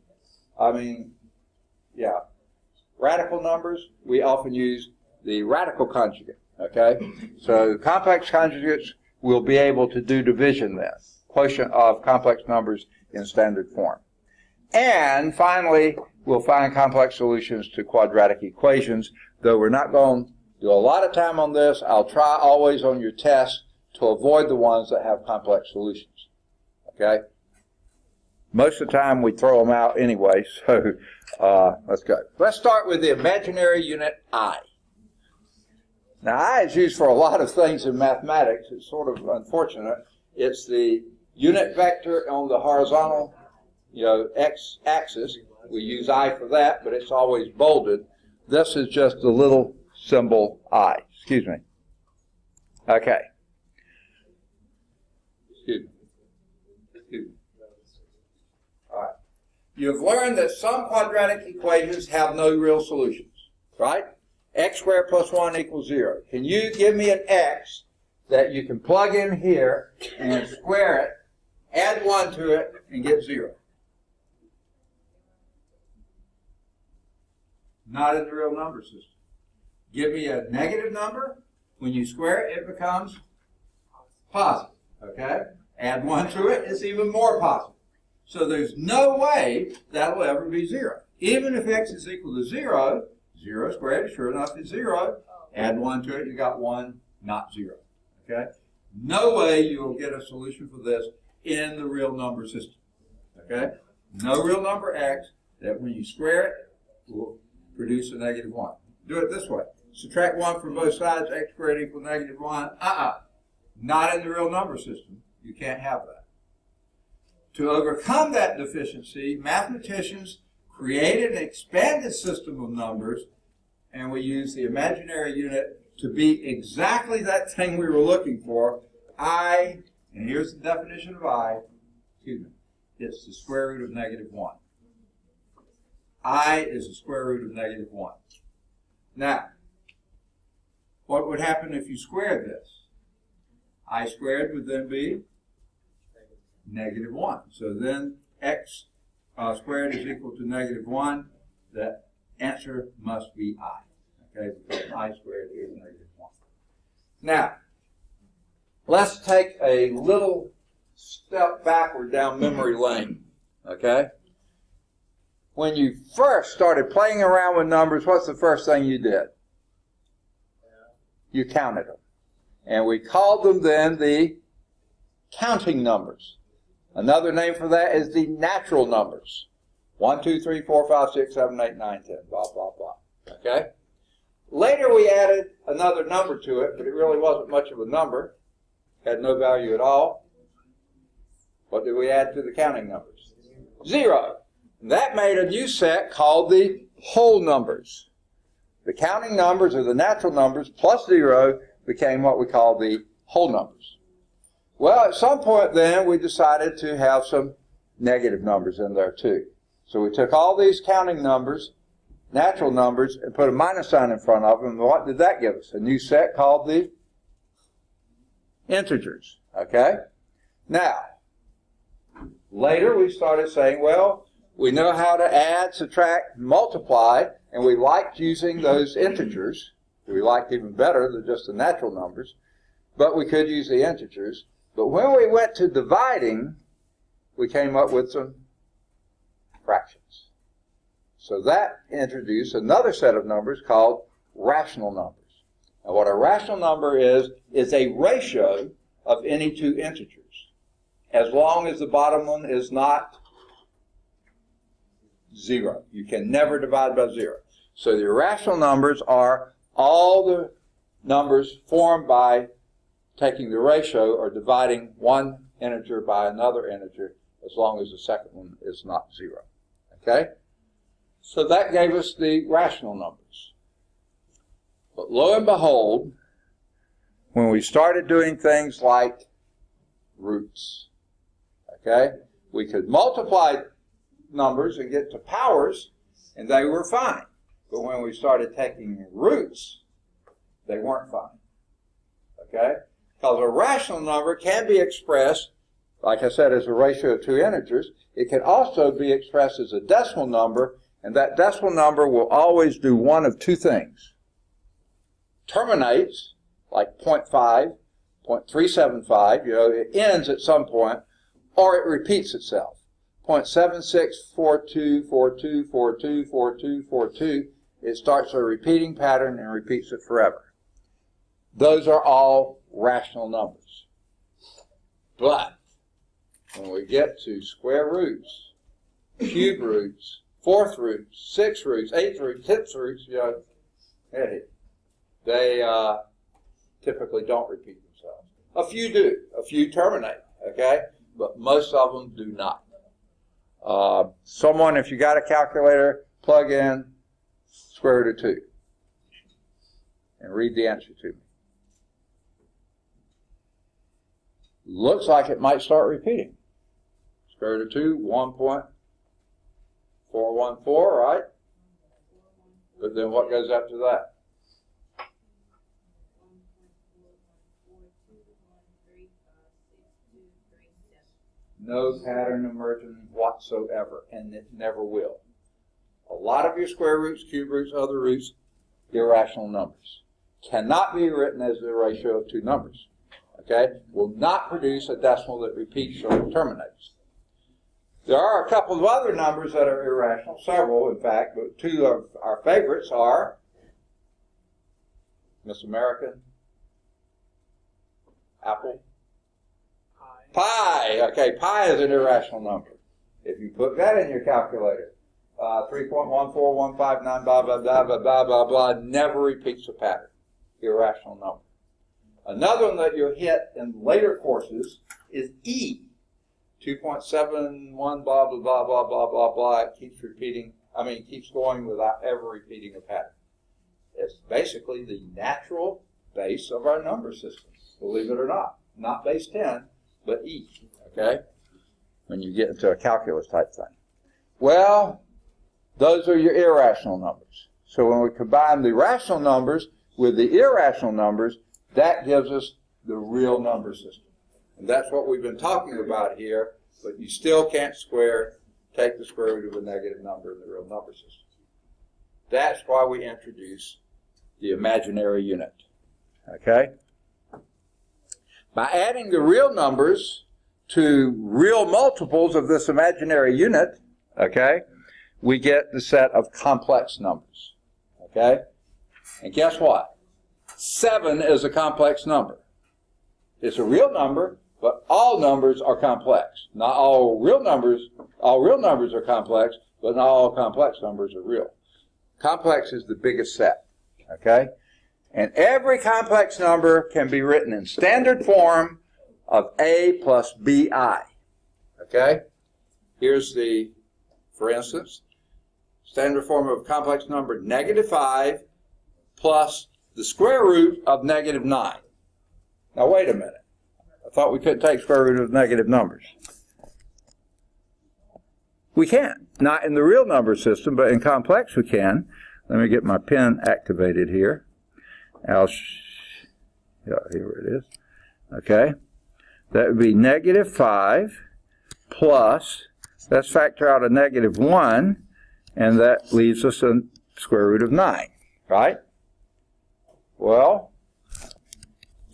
[SPEAKER 1] radical numbers, we often use the radical conjugate, okay? So complex conjugates will be able to do division then, quotient of complex numbers in standard form. And finally, we'll find complex solutions to quadratic equations, though we're not going to do a lot of time on this. I'll try always on your test to avoid the ones that have complex solutions. Okay? Most of the time we throw them out anyway, so let's go. Let's start with the imaginary unit I. Now I is used for a lot of things in mathematics. It's sort of unfortunate. It's the unit vector on the horizontal, x-axis. We use I for that, but it's always bolded. This is just a little symbol I. Excuse me. Okay. Excuse me. All right. You've learned that some quadratic equations have no real solutions, right? X squared plus 1 equals 0. Can you give me an x that you can plug in here and square it, add 1 to it, and get 0? Not in the real number system. Give me a negative number. When you square it, it becomes positive. Okay? Add 1 to it, it's even more positive. So there's no way that will ever be 0. Even if x is equal to 0, 0 squared, sure enough, is 0. Add 1 to it, you got 1, not 0. Okay? No way you will get a solution for this in the real number system. Okay? No real number x that when you square it will produce a negative 1. Do it this way. Subtract 1 from both sides, x squared equals negative 1. Not in the real number system. You can't have that. To overcome that deficiency, mathematicians created an expanded system of numbers, and we used the imaginary unit to be exactly that thing we were looking for. I, and here's the definition of I, excuse me, it's the square root of -1. I is the square root of -1. Now, what would happen if you squared this? I squared would then be -1. So then x squared is equal to -1. The answer must be I. Okay, because I squared is -1. Now, let's take a little step backward down memory lane. Okay? When you first started playing around with numbers, what's the first thing you did? You counted them. And we called them then the counting numbers. Another name for that is the natural numbers. 1, 2, 3, 4, 5, 6, 7, 8, 9, 10, blah, blah, blah. Okay? Later we added another number to it, but it really wasn't much of a number. Had no value at all. What did we add to the counting numbers? 0. And that made a new set called the whole numbers. The counting numbers, or the natural numbers, plus 0 became what we call the whole numbers. Well, at some point then, we decided to have some negative numbers in there too. So we took all these counting numbers, natural numbers, and put a minus sign in front of them. And what did that give us? A new set called the integers. Okay? Now, later we started saying, well, we know how to add, subtract, multiply, and we liked using those integers. We liked even better than just the natural numbers, but we could use the integers. But when we went to dividing, we came up with some fractions. So that introduced another set of numbers called rational numbers. And what a rational number is a ratio of any two integers, as long as the bottom one is not 0. You can never divide by 0. So the irrational numbers are all the numbers formed by taking the ratio or dividing one integer by another integer, as long as the second one is not 0. Okay? So that gave us the rational numbers. But lo and behold, when we started doing things like roots, okay, we could multiply numbers and get to powers, and they were fine. But when we started taking roots, they weren't fine. Okay? Because a rational number can be expressed, like I said, as a ratio of two integers. It can also be expressed as a decimal number, and that decimal number will always do one of two things. Terminates, like 0.5, 0.375, it ends at some point, or it repeats itself. 0.764242424242, it starts a repeating pattern and repeats it forever. Those are all rational numbers. But when we get to square roots, cube roots, fourth roots, sixth roots, eighth roots, tenth roots, they typically don't repeat themselves. A few do. A few terminate, okay? But most of them do not. Someone, if you got a calculator, plug in square root of 2 and read the answer to me. Looks like it might start repeating. Square root of 2, 1.414, right? But then what goes after that? No pattern emerging whatsoever, and it never will. A lot of your square roots, cube roots, other roots, irrational numbers. Cannot be written as the ratio of two numbers. Okay? Will not produce a decimal that repeats or terminates. There are a couple of other numbers that are irrational, several in fact, but two of our favorites are Miss American, Apple, pi. Okay, pi is an irrational number. If you put that in your calculator, 3.14159 blah, blah, blah, blah, blah, blah, blah, never repeats a pattern. Irrational number. Another one that you'll hit in later courses is E. 2.71 blah, blah, blah, blah, blah, blah, blah. It keeps repeating keeps going without ever repeating a pattern. It's basically the natural base of our number system, believe it or not. Not base 10, but E, okay? When you get into a calculus type thing. Well, those are your irrational numbers. So when we combine the rational numbers with the irrational numbers, that gives us the real number system. And that's what we've been talking about here, but you still can't take the square root of a negative number in the real number system. That's why we introduce the imaginary unit. Okay? By adding the real numbers to real multiples of this imaginary unit, okay, we get the set of complex numbers. Okay? And guess what? 7 is a complex number. It's a real number, but all numbers are complex. Not all real numbers are complex, but not all complex numbers are real. Complex is the biggest set. Okay? And every complex number can be written in standard form of A plus BI. Okay? Here's for instance, standard form of a complex number, -5 plus the square root of -9. Now wait a minute. I thought we couldn't take square root of negative numbers. We can. Not in the real number system, but in complex we can. Let me get my pen activated here. Yeah, here it is. Okay. That would be -5 plus, let's factor out a -1, and that leaves us a square root of 9, right? Well,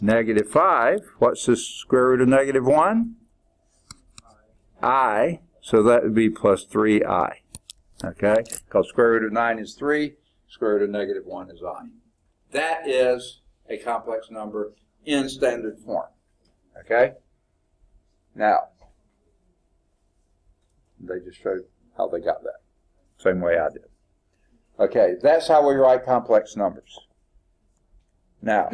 [SPEAKER 1] -5, what's the square root of -1? I, so that would be plus 3i. Okay? Because square root of 9 is 3, square root of -1 is I. That is a complex number in standard form. Okay? Now, they just showed how they got that. Same way I did. Okay, that's how we write complex numbers. Now,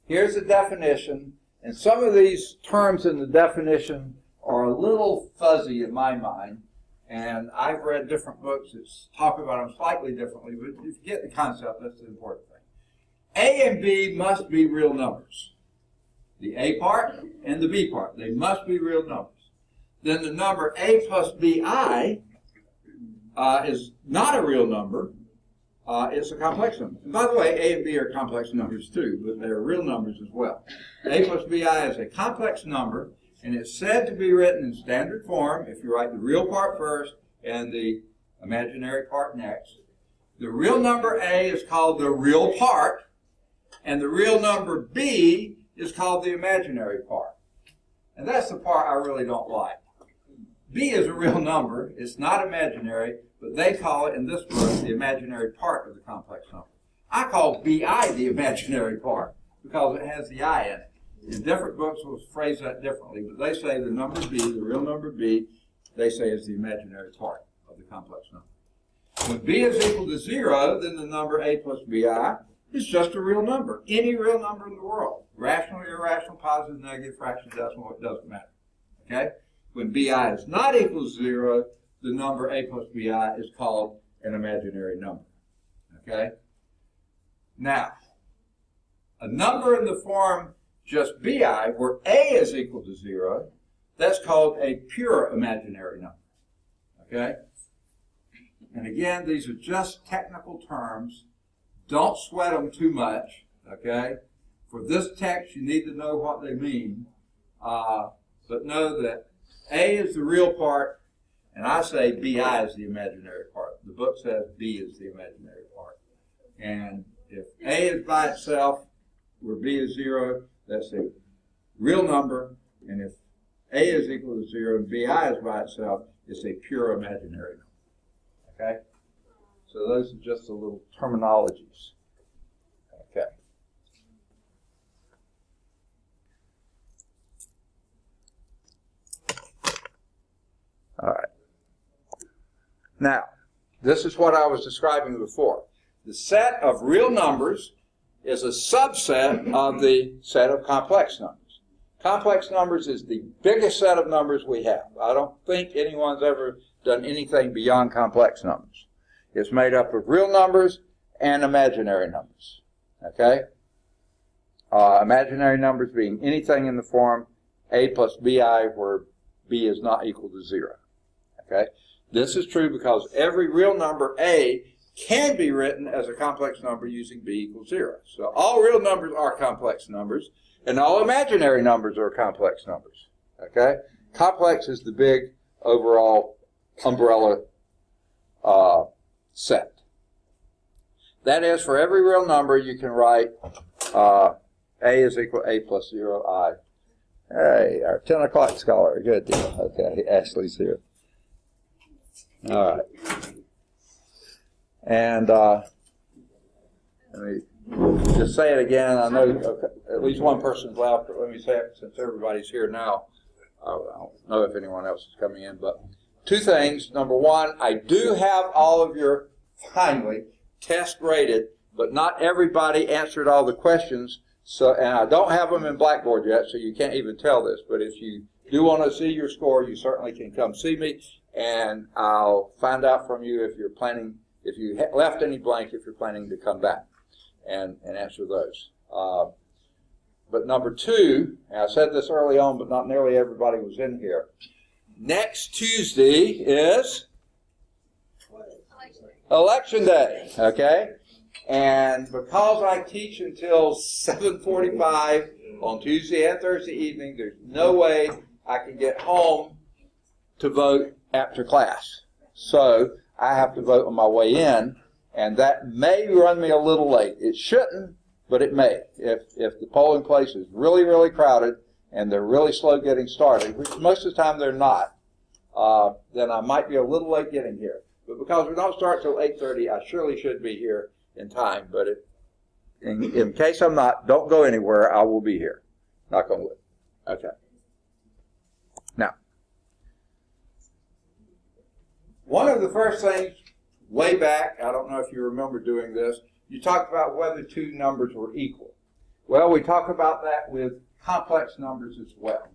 [SPEAKER 1] here's the definition, and some of these terms in the definition are a little fuzzy in my mind, and I've read different books that talk about them slightly differently, but if you get the concept, that's the important thing. A and B must be real numbers. The A part and the B part, they must be real numbers. Then the number A plus BI is not a real number. It's a complex number. And by the way, A and B are complex numbers too, but they're real numbers as well. A plus BI is a complex number, and it's said to be written in standard form if you write the real part first and the imaginary part next. The real number A is called the real part, and the real number B is called the imaginary part. And that's the part I really don't like. B is a real number. It's not imaginary, but they call it, in this book, the imaginary part of the complex number. I call BI the imaginary part because it has the I in it. In different books will phrase that differently, but they say the number B, the real number B, they say is the imaginary part of the complex number. When B is equal to 0, then the number A plus BI is just a real number. Any real number in the world. Rational, irrational, positive, negative, fraction, decimal, it doesn't matter. Okay? When BI is not equal to 0, the number A plus BI is called an imaginary number. Okay? Now, a number in the form just BI, where A is equal to 0, that's called a pure imaginary number. Okay? And again, these are just technical terms. Don't sweat them too much. Okay? For this text, you need to know what they mean. But know that A is the real part, and I say BI is the imaginary part. The book says B is the imaginary part. And if A is by itself, where B is 0, that's a real number. And if A is equal to 0 and BI is by itself, it's a pure imaginary number. Okay? So those are just the little terminologies. Okay. All right. Now, this is what I was describing before. The set of real numbers is a subset of the set of complex numbers. Complex numbers is the biggest set of numbers we have. I don't think anyone's ever done anything beyond complex numbers. It's made up of real numbers and imaginary numbers. Okay? Imaginary numbers being anything in the form a plus bi, where b is not equal to 0. Okay? This is true because every real number a can be written as a complex number using b equals 0. So all real numbers are complex numbers, and all imaginary numbers are complex numbers. Okay? Complex is the big overall umbrella set. That is, for every real number, you can write a is equal to a plus 0i. Hey, our 10 o'clock scholar. Good deal. Okay, Ashley's here. All right. And let me just say it again. I know at least one person's left, but let me say it since everybody's here now. I don't know if anyone else is coming in, but two things. Number one, I do have all of your, finally, test graded, but not everybody answered all the questions. So, and I don't have them in Blackboard yet, so you can't even tell this. But if you do want to see your score, you certainly can come see me, and I'll find out from you if you're planning, if you left any blank, if you're planning to come back and answer those. But number two, and I said this early on, but not nearly everybody was in here. Next Tuesday is Election Day, okay? And because I teach until 7:45 on Tuesday and Thursday evening, there's no way I can get home to vote after class. So I have to vote on my way in, and that may run me a little late. It shouldn't, but it may. If the polling place is really, really crowded and they're really slow getting started, which most of the time they're not, then I might be a little late getting here. But because we don't start till 8:30, I surely should be here in time. But in case I'm not, don't go anywhere. I will be here. Knock on wood. Okay. Now, one of the first things way back, I don't know if you remember doing this, you talked about whether two numbers were equal. Well, we talk about that with complex numbers as well.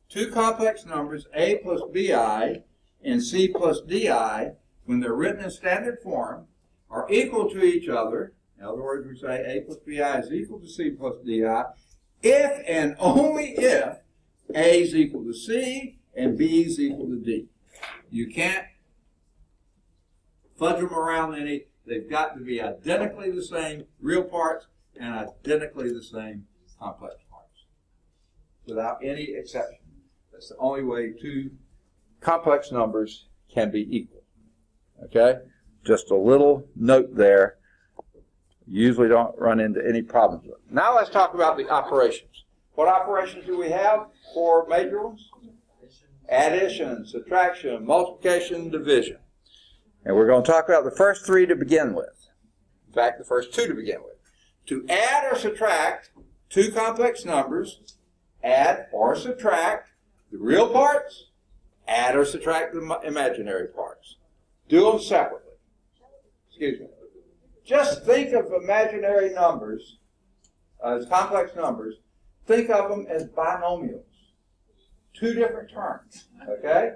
[SPEAKER 1] Two complex numbers, a plus bi and c plus di, when they're written in standard form, are equal to each other. In other words, we say a plus bi is equal to c plus di if and only if a is equal to c and b is equal to d. You can't fudge them around any. They've got to be identically the same real parts and identically the same complex parts, without any exception. That's the only way two complex numbers can be equal. Okay? Just a little note there. Usually don't run into any problems with it. Now let's talk about the operations. What operations do we have for major ones? Addition, subtraction, multiplication, division. And we're going to talk about the first three to begin with. In fact, the first two to begin with. To add or subtract two complex numbers, add or subtract the real parts, add or subtract the imaginary parts. Do them separately. Excuse me. Just think of imaginary numbers as complex numbers. Think of them as binomials. Two different terms. Okay?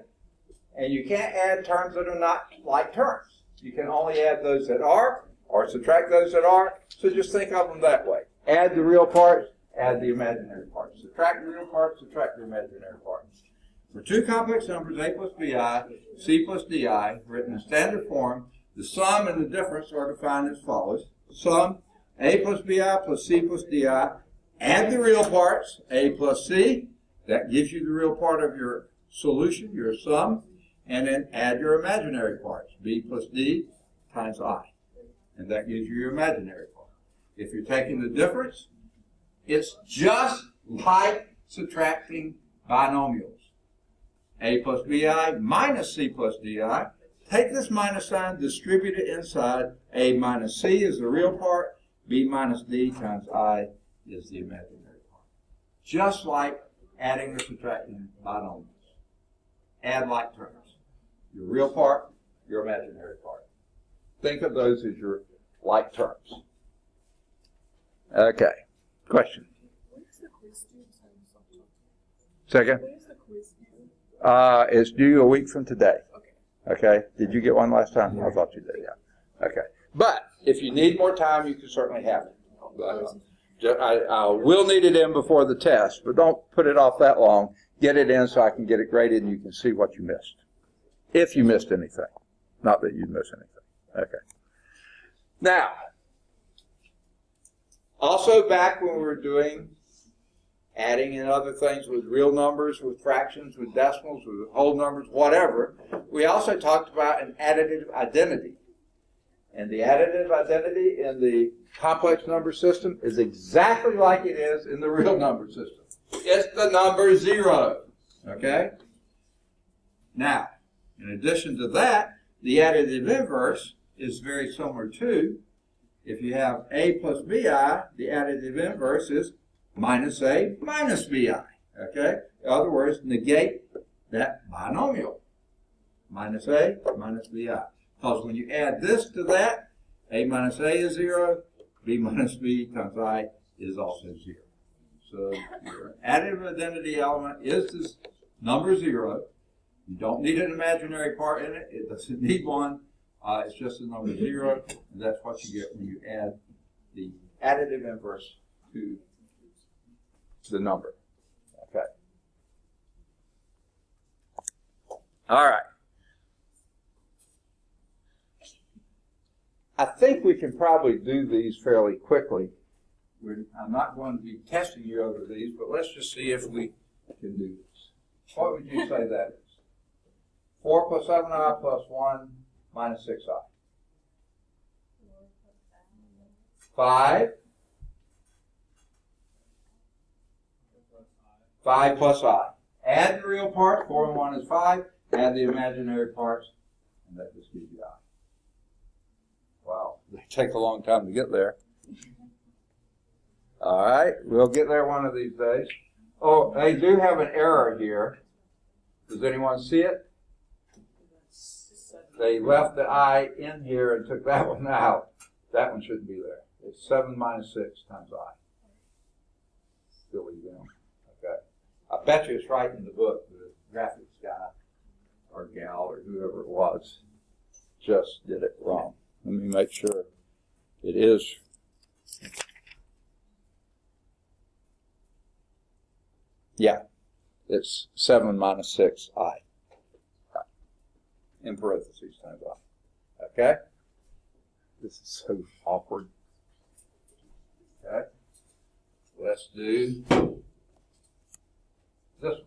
[SPEAKER 1] And you can't add terms that are not like terms. You can only add those that are or subtract those that are. So just think of them that way. Add the real parts, add the imaginary parts. Subtract the real parts, subtract the imaginary parts. For two complex numbers, a plus bi, c plus di, written in standard form, the sum and the difference are defined as follows. Sum, a plus bi plus c plus di. Add the real parts, a plus c. That gives you the real part of your solution, your sum. And then add your imaginary parts, b plus d times I. And that gives you your imaginary part. If you're taking the difference, it's just like subtracting binomials. A plus bi minus c plus di. Take this minus sign, distribute it inside. A minus c is the real part. B minus d times I is the imaginary part. Just like adding or subtracting binomials. Add like terms. Your real part, your imaginary part. Think of those as your like terms. Okay. Question? Second?
[SPEAKER 4] When is the quiz due?
[SPEAKER 1] It's due a week from today.
[SPEAKER 4] Okay.
[SPEAKER 1] Okay? Did you get one last time? I thought you did, yeah. Okay. But if you need more time, you can certainly have it. But, I will need it in before the test, but don't put it off that long. Get it in so I can get it graded and you can see what you missed. If you missed anything. Not that you'd miss anything. Okay. Now, also back when we were doing adding and other things with real numbers, with fractions, with decimals, with whole numbers, whatever, we also talked about an additive identity. And the additive identity in the complex number system is exactly like it is in the real number system. It's the number 0. Okay? Now, in addition to that, the additive inverse is very similar to, if you have a plus bi, the additive inverse is minus a minus bi. Okay? In other words, negate that binomial. Minus a minus bi. Because when you add this to that, a minus a is 0, b minus b times I is also 0. So your additive identity element is this number 0. You don't need an imaginary part in it. It doesn't need one. It's just the number 0, and that's what you get when you add the additive inverse to the number. Okay. All right. I think we can probably do these fairly quickly. I'm not going to be testing you over these, but let's just see if we can do this. What would you say that is? 4 plus 7i plus 1 minus 6i. 5. 5 plus I. Add the real part. 4 and 1 is 5. Add the imaginary parts, and that just gives you I. Wow, they take a long time to get there. All right, we'll get there one of these days. Oh, they do have an error here. Does anyone see it? They left the I in here and took that one out. That one shouldn't be there. It's 7 minus 6 times I. Silly them. Okay. I bet you it's right in the book. The graphics guy or gal or whoever it was just did it wrong. Let me make sure it is. Yeah, it's 7 minus 6i. In parentheses times I. Okay? This is so awkward. Okay? Let's do this one.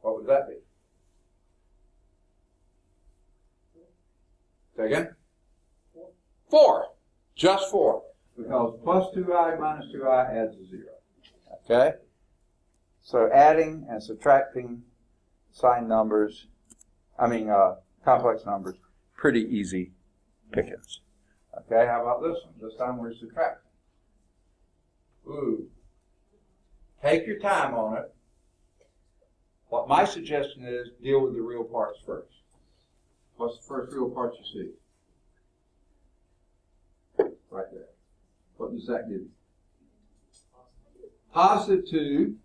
[SPEAKER 1] What would that be? Say again? 4. Just 4. Because plus 2i minus 2i adds a 0. Okay? So adding and subtracting sign numbers, complex numbers, pretty easy pickings. Okay, how about this one? This time we're subtracting. Ooh. Take your time on it. What my suggestion is, deal with the real parts first. What's the first real part you see? Right there. What does that give you? Positive 2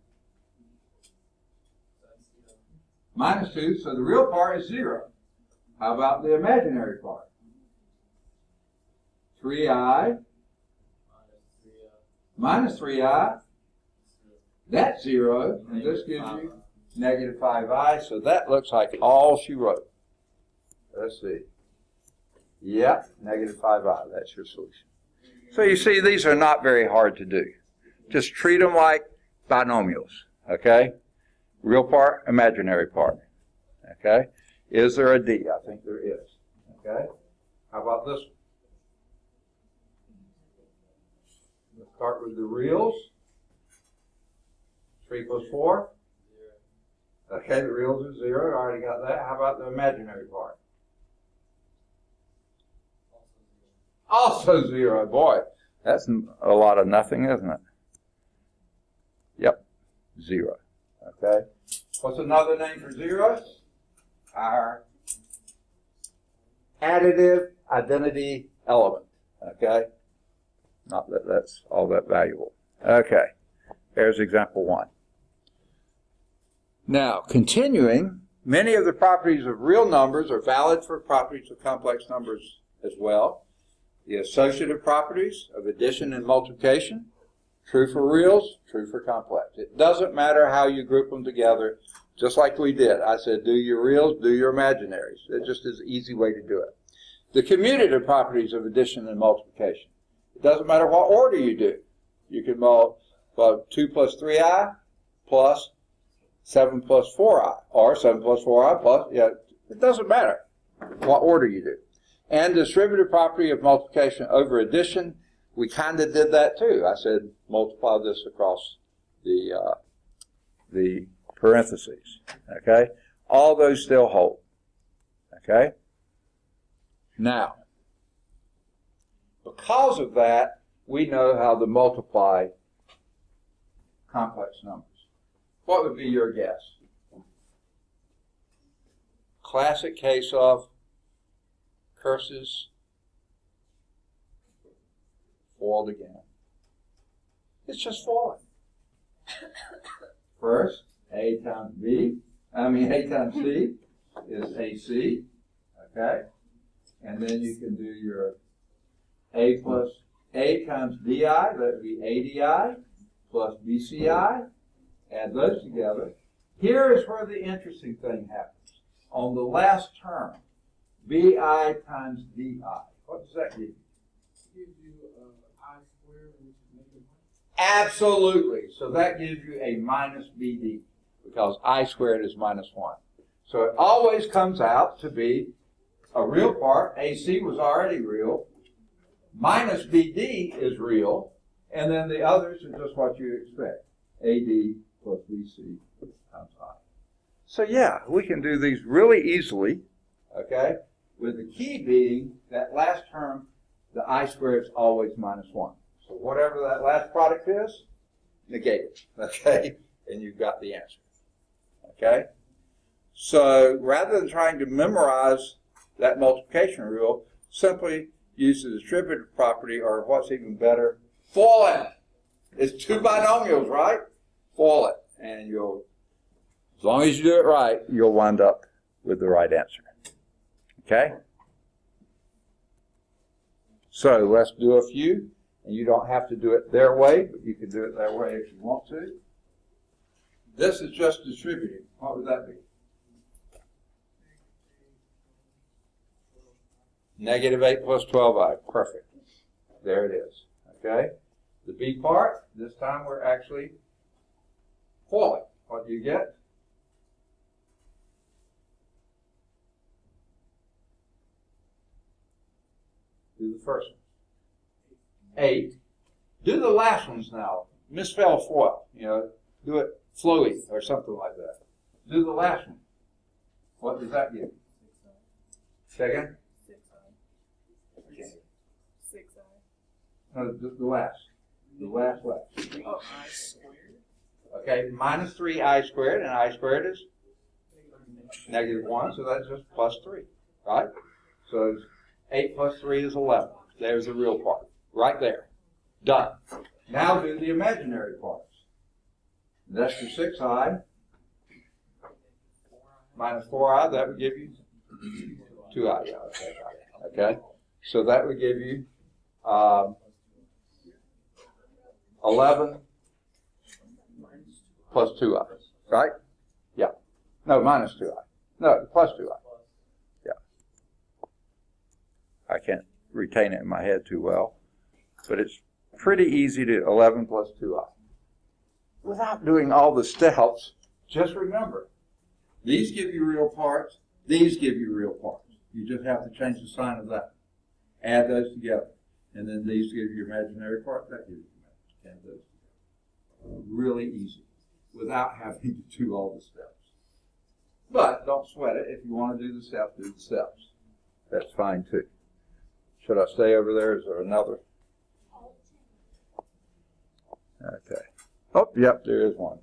[SPEAKER 1] minus 2, so the real part is 0. How about the imaginary part? 3i minus 3i, that's 0, and this gives you negative 5i, so that looks like all she wrote. Let's see. Yep, negative 5i, that's your solution. So you see, these are not very hard to do. Just treat them like binomials, okay? Real part, imaginary part, okay? Is there a D? I think there is, okay? How about this one? Let's start with the reals. 3 plus 4? 0. Okay, the reals are 0. I already got that. How about the imaginary part? Also 0. Boy, that's a lot of nothing, isn't it? Yep, 0. Okay. What's another name for 0? Our additive identity element. Okay. Not that that's all that valuable. Okay. There's example 1. Now, continuing, many of the properties of real numbers are valid for properties of complex numbers as well. The associative properties of addition and multiplication, true for reals, true for complex. It doesn't matter how you group them together, just like we did. I said, do your reals, do your imaginaries. It just is an easy way to do it. The commutative properties of addition and multiplication. It doesn't matter what order you do. You can multiply 2 plus 3i plus 7 plus 4i, or 7 plus 4i plus, it doesn't matter what order you do. And the distributive property of multiplication over addition, we kind of did that too. I said multiply this across the parentheses, okay? All those still hold, okay? Now, because of that, we know how to multiply complex numbers. What would be your guess? Classic case of curses foiled again. It's just falling. First, A times C is AC, okay? And then you can do your A plus A times DI, that would be ADI, plus BCI. Add those together. Here is where the interesting thing happens. On the last term, BI times DI. What does that give you?
[SPEAKER 3] It gives you I squared, which is negative 1.
[SPEAKER 1] Absolutely. So that gives you a minus BD, because I squared is minus 1. So it always comes out to be a real part. AC was already real. Minus BD is real. And then the others are just what you expect. AD plus BC times I. So yeah, we can do these really easily, okay? With the key being that last term, the I squared is always minus 1. So whatever that last product is, negate it, okay? And you've got the answer, okay? So rather than trying to memorize that multiplication rule, simply use the distributive property, or what's even better, FOIL it. It's 2 binomials, right? FOIL it. And you'll, as long as you do it right, you'll wind up with the right answer. Okay? So let's do a few. And you don't have to do it their way, but you can do it their way if you want to. This is just distributing. What would that be? Negative 8 plus 12i. Perfect. There it is. Okay? The B part, this time we're actually FOILing. What do you get? Do the first one. 8. Do the last ones now. Misspell FOIL. Do it flowy or something like that. Do the last one. What does that give? Second?
[SPEAKER 4] 6i. 6i.
[SPEAKER 1] No, the last. The last.
[SPEAKER 4] Oh, I squared.
[SPEAKER 1] Okay, minus 3i squared, and I squared is negative 1, so that's just plus 3, right? So 8 plus 3 is 11. There's the real part, right there. Done. Now do the imaginary parts. That's your 6i minus 4i, that would give you 2i. Yeah, okay. So that would give you 11 plus 2i, right? Yeah. No, minus 2i. No, plus 2i. Yeah. I can't retain it in my head too well, but it's pretty easy to 11 plus 2i. Without doing all the steps, just remember, these give you real parts, these give you real parts. You just have to change the sign of that. Add those together. And then these give you your imaginary part, that gives you imaginary. Add those together. Really easy, without having to do all the steps. But don't sweat it. If you want to do the steps, do the steps. That's fine too. Should I stay over there? Is there another? Okay. Oh, yep, there is one.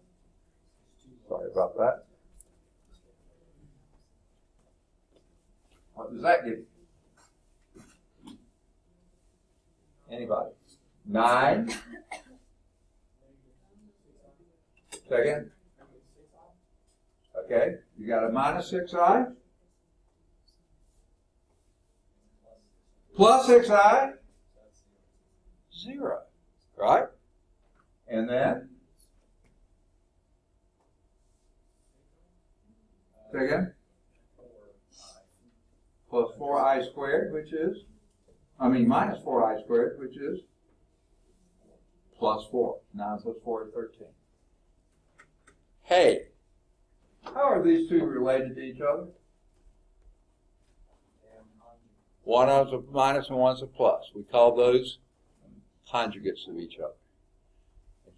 [SPEAKER 1] Sorry about that. What does that give you? Anybody? 9. Second? Okay, you got a minus 6i, plus 6i, 0, right? And then, say again, plus 4i squared, which is, minus 4i squared, which is plus 4. 9 plus 4 is 13. Hey, how are these two related to each other? One is a minus and one's a plus. We call those conjugates of each other.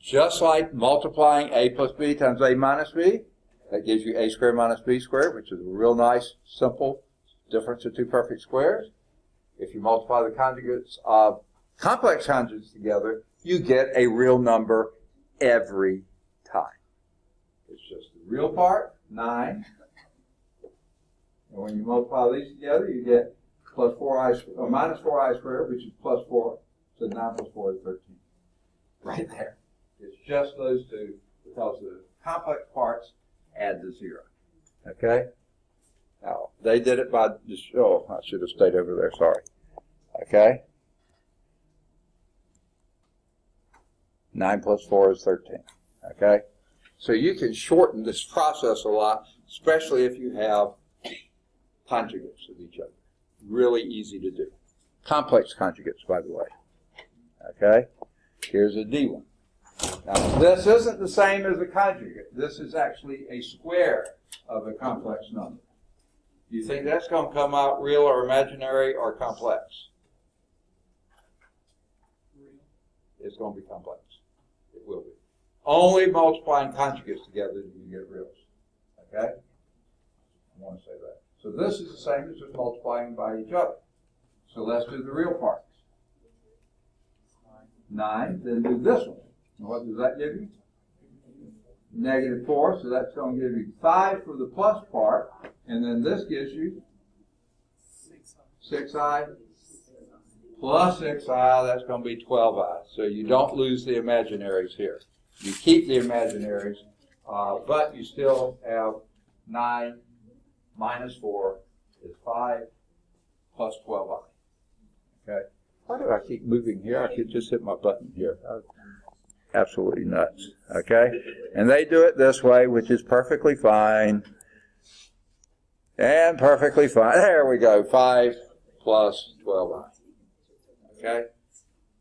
[SPEAKER 1] Just like multiplying a plus b times a minus b, that gives you a squared minus b squared, which is a real nice, simple difference of two perfect squares. If you multiply the conjugates of complex conjugates together, you get a real number every time. It's just the real part, 9. And when you multiply these together, you get plus 4i, or minus 4i squared, which is plus 4. So 9 plus 4 is 13. Right there. It's just those two because the complex parts add to 0. Okay? Now, they did it by, I should have stayed over there, sorry. Okay? 9 plus 4 is 13. Okay? So you can shorten this process a lot, especially if you have conjugates of each other. Really easy to do. Complex conjugates, by the way. Okay? Here's a D1. Now, this isn't the same as a conjugate. This is actually a square of a complex number. Do you think that's going to come out real or imaginary or complex? It's going to be complex. It will be. Only multiplying conjugates together do you get reals. Okay? I want to say that. So this is the same as just multiplying by each other. So let's do the real parts. 9, then do this one. And what does that give you? Negative 4, so that's going to give you 5 for the plus part. And then this gives you 6i plus 6i, that's going to be 12i. So you don't lose the imaginaries here. You keep the imaginaries, but you still have 9 minus 4 is 5 plus 12i. Okay? Why do I keep moving here? I could just hit my button here. Absolutely nuts. Okay? And they do it this way, which is perfectly fine. And perfectly fine. There we go. 5 plus 12i. Okay?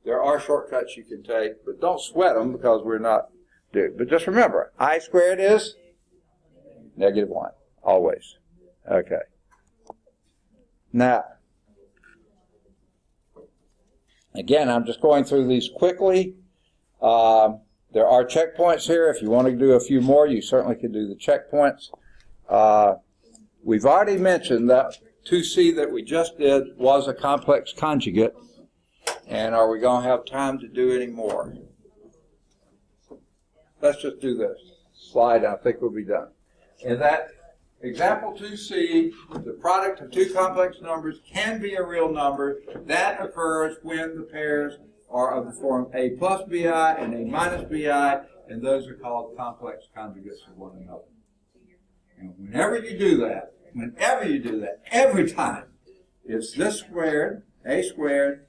[SPEAKER 1] There are shortcuts you can take, but don't sweat them because we're not due. But just remember, I squared is negative 1. Always. Okay. Now, again, I'm just going through these quickly. There are checkpoints here. If you want to do a few more, you certainly can do the checkpoints. We've already mentioned that 2C that we just did was a complex conjugate. And are we going to have time to do any more? Let's just do this slide, and I think we'll be done. In that example 2C, the product of two complex numbers can be a real number. That occurs when the pairs are of the form a plus bi and a minus bi, and those are called complex conjugates of one another. And whenever you do that, every time, it's this squared, a squared,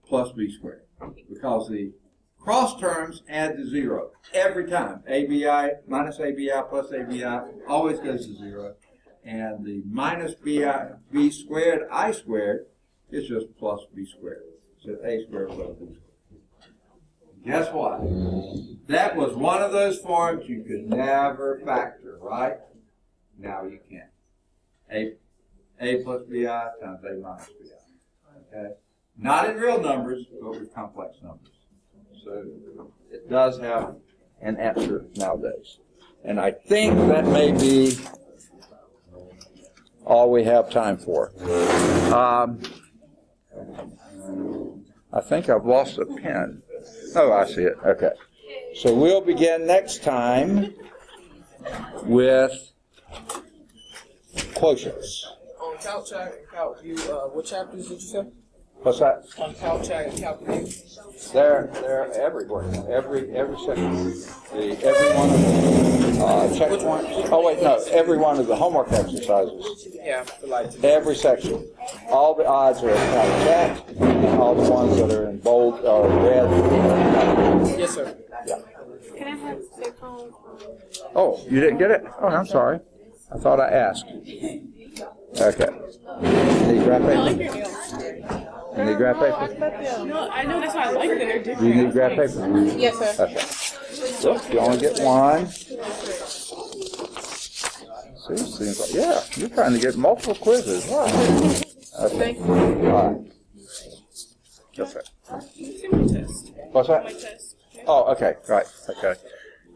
[SPEAKER 1] plus b squared. Because the cross terms add to 0 every time. ABI minus ABI plus ABI always goes to 0. And the minus b squared, I squared, is just plus b squared. So a squared plus b squared. Guess what? That was one of those forms you could never factor, right? Now you can. A plus bi times a minus bi. Okay? Not in real numbers, but with complex numbers. So it does have an answer nowadays. And I think that may be all we have time for. I think I've lost a pen. Oh, I see it. Okay. So we'll begin next time with quotients.
[SPEAKER 4] What chapters did you say?
[SPEAKER 1] What's that?
[SPEAKER 4] How should I calculate?
[SPEAKER 1] They're everywhere. Every section. Every one of the checkpoints. Oh wait, no. Every one of the homework exercises.
[SPEAKER 4] Yeah, for like.
[SPEAKER 1] Every section. All the odds are kind of checked, and all the ones that are in bold or red.
[SPEAKER 4] Yes, sir.
[SPEAKER 1] Yeah.
[SPEAKER 5] Can I have their phone?
[SPEAKER 1] Oh, you didn't get it? Oh, I'm sorry. I thought I asked. Okay. Need graph
[SPEAKER 4] I like
[SPEAKER 1] paper?
[SPEAKER 4] your nails.
[SPEAKER 1] You need graph paper?
[SPEAKER 4] No, I know that's why I like that they're
[SPEAKER 1] Do
[SPEAKER 4] different.
[SPEAKER 1] you need graph paper?
[SPEAKER 4] Yes, sir.
[SPEAKER 1] Okay. Look, you only get one. See, seems like, yeah, you're trying to get multiple quizzes. Wow. Okay.
[SPEAKER 4] Thank you.
[SPEAKER 1] All right. Okay.
[SPEAKER 4] See my test.
[SPEAKER 1] What's
[SPEAKER 4] My
[SPEAKER 1] that?
[SPEAKER 4] test.
[SPEAKER 1] Oh, okay. Right. Okay.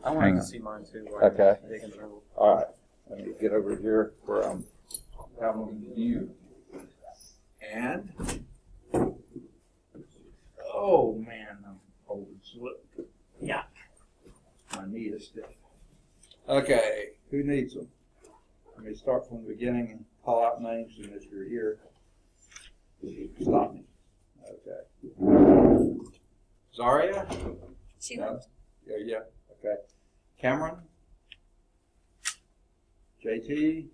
[SPEAKER 2] I
[SPEAKER 1] Hang
[SPEAKER 2] wanted
[SPEAKER 1] on.
[SPEAKER 2] to see mine too.
[SPEAKER 1] Okay.
[SPEAKER 2] They can throw.
[SPEAKER 1] All right. Let me get over here where I'm having you. And, oh man, I'm holding slip. Yeah. My knee is stiff. Okay. Who needs them? Let me start from the beginning and call out names, and if you're here, stop me. Okay. Zaria?
[SPEAKER 5] She
[SPEAKER 1] No? Yeah. Okay. Cameron? JT?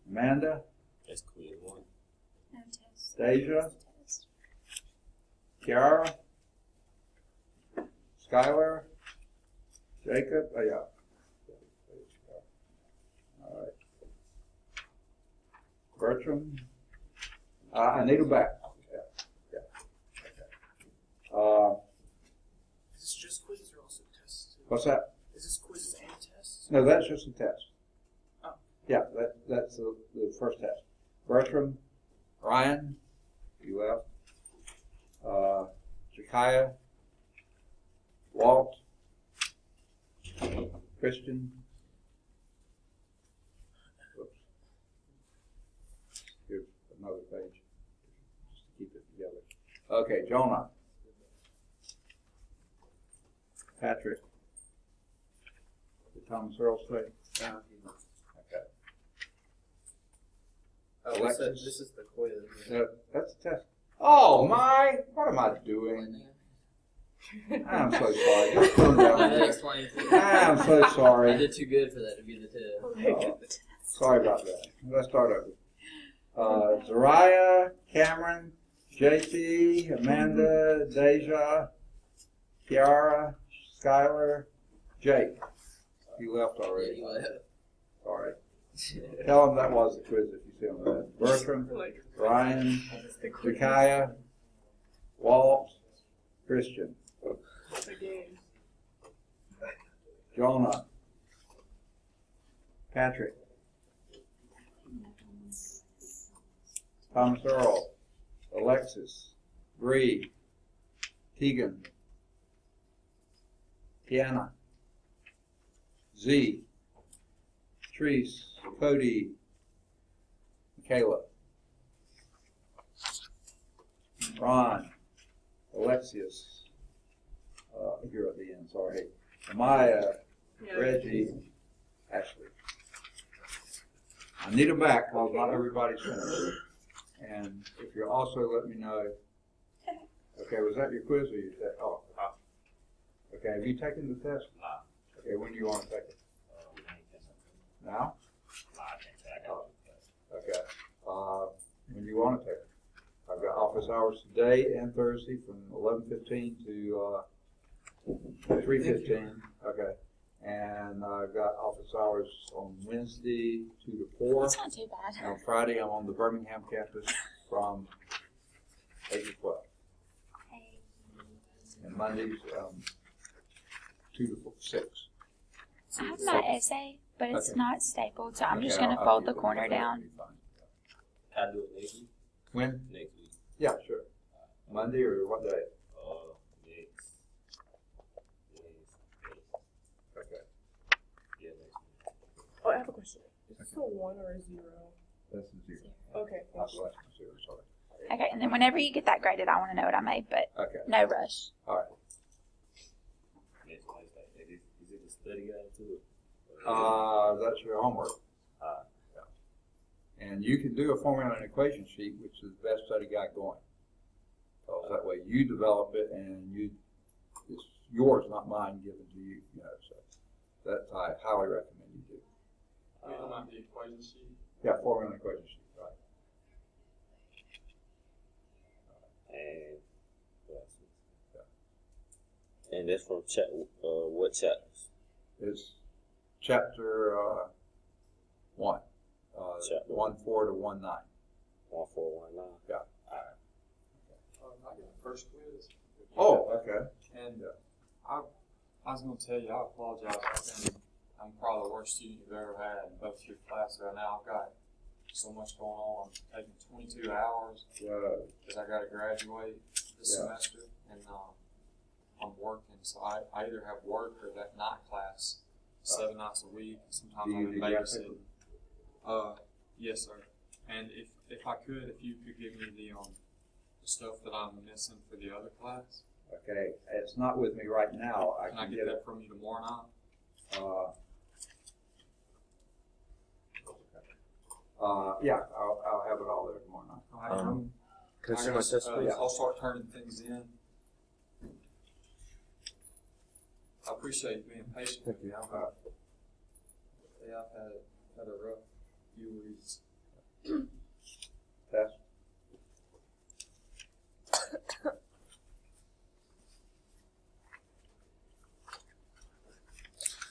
[SPEAKER 1] Amanda?
[SPEAKER 2] That's clear one.
[SPEAKER 5] no test.
[SPEAKER 1] Deja? Kiara? Skylar? Jacob? Oh, yeah. All right. Bertram? I need them back. Yeah. Okay.
[SPEAKER 6] Is this just quizzes or also tests?
[SPEAKER 1] What's that?
[SPEAKER 6] Is this quizzes and tests?
[SPEAKER 1] No, that's just a test.
[SPEAKER 6] Oh.
[SPEAKER 1] Yeah, that's the first test. Bertram, Ryan, you left. Jakaya, Walt, Christian. Oops. Here's another page, just to keep it together. Okay, Jonah. Patrick. Did Thomas Earl say? Okay.
[SPEAKER 2] Oh,
[SPEAKER 1] Alexis?
[SPEAKER 2] this is the quiz.
[SPEAKER 1] That's a test. Oh my! What am I doing? I'm so sorry. Just calm down.
[SPEAKER 2] That explains it.
[SPEAKER 1] I'm so
[SPEAKER 2] I
[SPEAKER 1] sorry.
[SPEAKER 2] did too good for that to be the test.
[SPEAKER 1] Sorry about that. Let's start over. Zariah, Cameron, JT, Amanda, Deja, Kiara, Skylar, Jake. You left
[SPEAKER 2] Yeah,
[SPEAKER 1] already.
[SPEAKER 2] you left.
[SPEAKER 1] Sorry. Tell them that was the quiz if you see them there. Bertram, Ryan, Jakaya, Walt, Christian,
[SPEAKER 4] Again.
[SPEAKER 1] Jonah, Patrick, Thomas Earl, Alexis, Bree, Tegan, Tiana, Z, Treese, Cody, Michaela, Ron, Alexius, here at the end, sorry, Maya, Reggie, Ashley. I need them back because not everybody's finished. And if you also let me know, okay, was that your quiz or you said, oh, okay, have you taken the test? Okay, when do you want to take it? Now? Okay. When do you want to take it? I've got office hours today and Thursday from 11:15 to 3:15. Okay. And I've got office hours on Wednesday 2 to 4.
[SPEAKER 5] That's not too bad.
[SPEAKER 1] And on Friday, I'm on the Birmingham campus from 8 to 12. And Mondays, 2 to 6.
[SPEAKER 5] So I have my essay, but it's
[SPEAKER 1] Okay.
[SPEAKER 5] not stapled, so I'm just
[SPEAKER 1] Okay,
[SPEAKER 5] going to
[SPEAKER 1] I'll
[SPEAKER 5] fold
[SPEAKER 1] keep
[SPEAKER 5] the
[SPEAKER 1] it.
[SPEAKER 5] corner
[SPEAKER 1] Okay,
[SPEAKER 5] down.
[SPEAKER 1] that'll be fine.
[SPEAKER 2] Can I do it next week?
[SPEAKER 1] When?
[SPEAKER 2] Next week.
[SPEAKER 1] Yeah, sure. Monday or what day?
[SPEAKER 2] Next.
[SPEAKER 1] Okay.
[SPEAKER 2] Yeah, next week.
[SPEAKER 4] Oh, I have a question. Is this a 1 or a 0?
[SPEAKER 1] That's a 0.
[SPEAKER 4] Okay.
[SPEAKER 1] I
[SPEAKER 4] Thank you.
[SPEAKER 1] slash 0, sorry.
[SPEAKER 5] Okay, and then whenever you get that graded, I want to know what I made, but
[SPEAKER 1] Okay.
[SPEAKER 5] no rush.
[SPEAKER 1] All right.
[SPEAKER 2] Next Wednesday. Is it a study guide too?
[SPEAKER 1] That's your homework. And you can do a formula and equation sheet, which is the best study guide going. So that way you develop it and it's yours, not mine, given to you, you know, so that I highly recommend you do.
[SPEAKER 3] Fill out the equation sheet.
[SPEAKER 1] Yeah, formula and equation sheet, right.
[SPEAKER 2] And what else? And that's from what chapters?
[SPEAKER 1] It's chapter 1,
[SPEAKER 2] Chapter
[SPEAKER 1] 1-4 to 1-9.
[SPEAKER 2] 1419.
[SPEAKER 1] Yeah.
[SPEAKER 3] I get the first quiz.
[SPEAKER 1] Oh, okay.
[SPEAKER 7] And
[SPEAKER 1] Yeah.
[SPEAKER 7] I was going to tell you, I apologize. I'm probably the worst student you've ever had in both your classes right now. I've got so much going on. I'm taking 22 hours because I got to graduate this
[SPEAKER 1] Yeah.
[SPEAKER 7] semester, and I'm working. So I either have work or that night class 7 nights a week. Sometimes
[SPEAKER 1] Do you
[SPEAKER 7] I'm
[SPEAKER 1] do
[SPEAKER 7] babysitting. Yes, sir. And if I could, if you could give me the stuff that I'm missing for the other class,
[SPEAKER 1] Okay, it's not with me right now.
[SPEAKER 7] can I get that from you tomorrow night?
[SPEAKER 1] Yeah, I'll have it all there tomorrow night.
[SPEAKER 7] All right,
[SPEAKER 2] Consumer assessment.
[SPEAKER 7] I'll start turning things in. I appreciate you being patient with me. I've had a rough few weeks.
[SPEAKER 1] Test.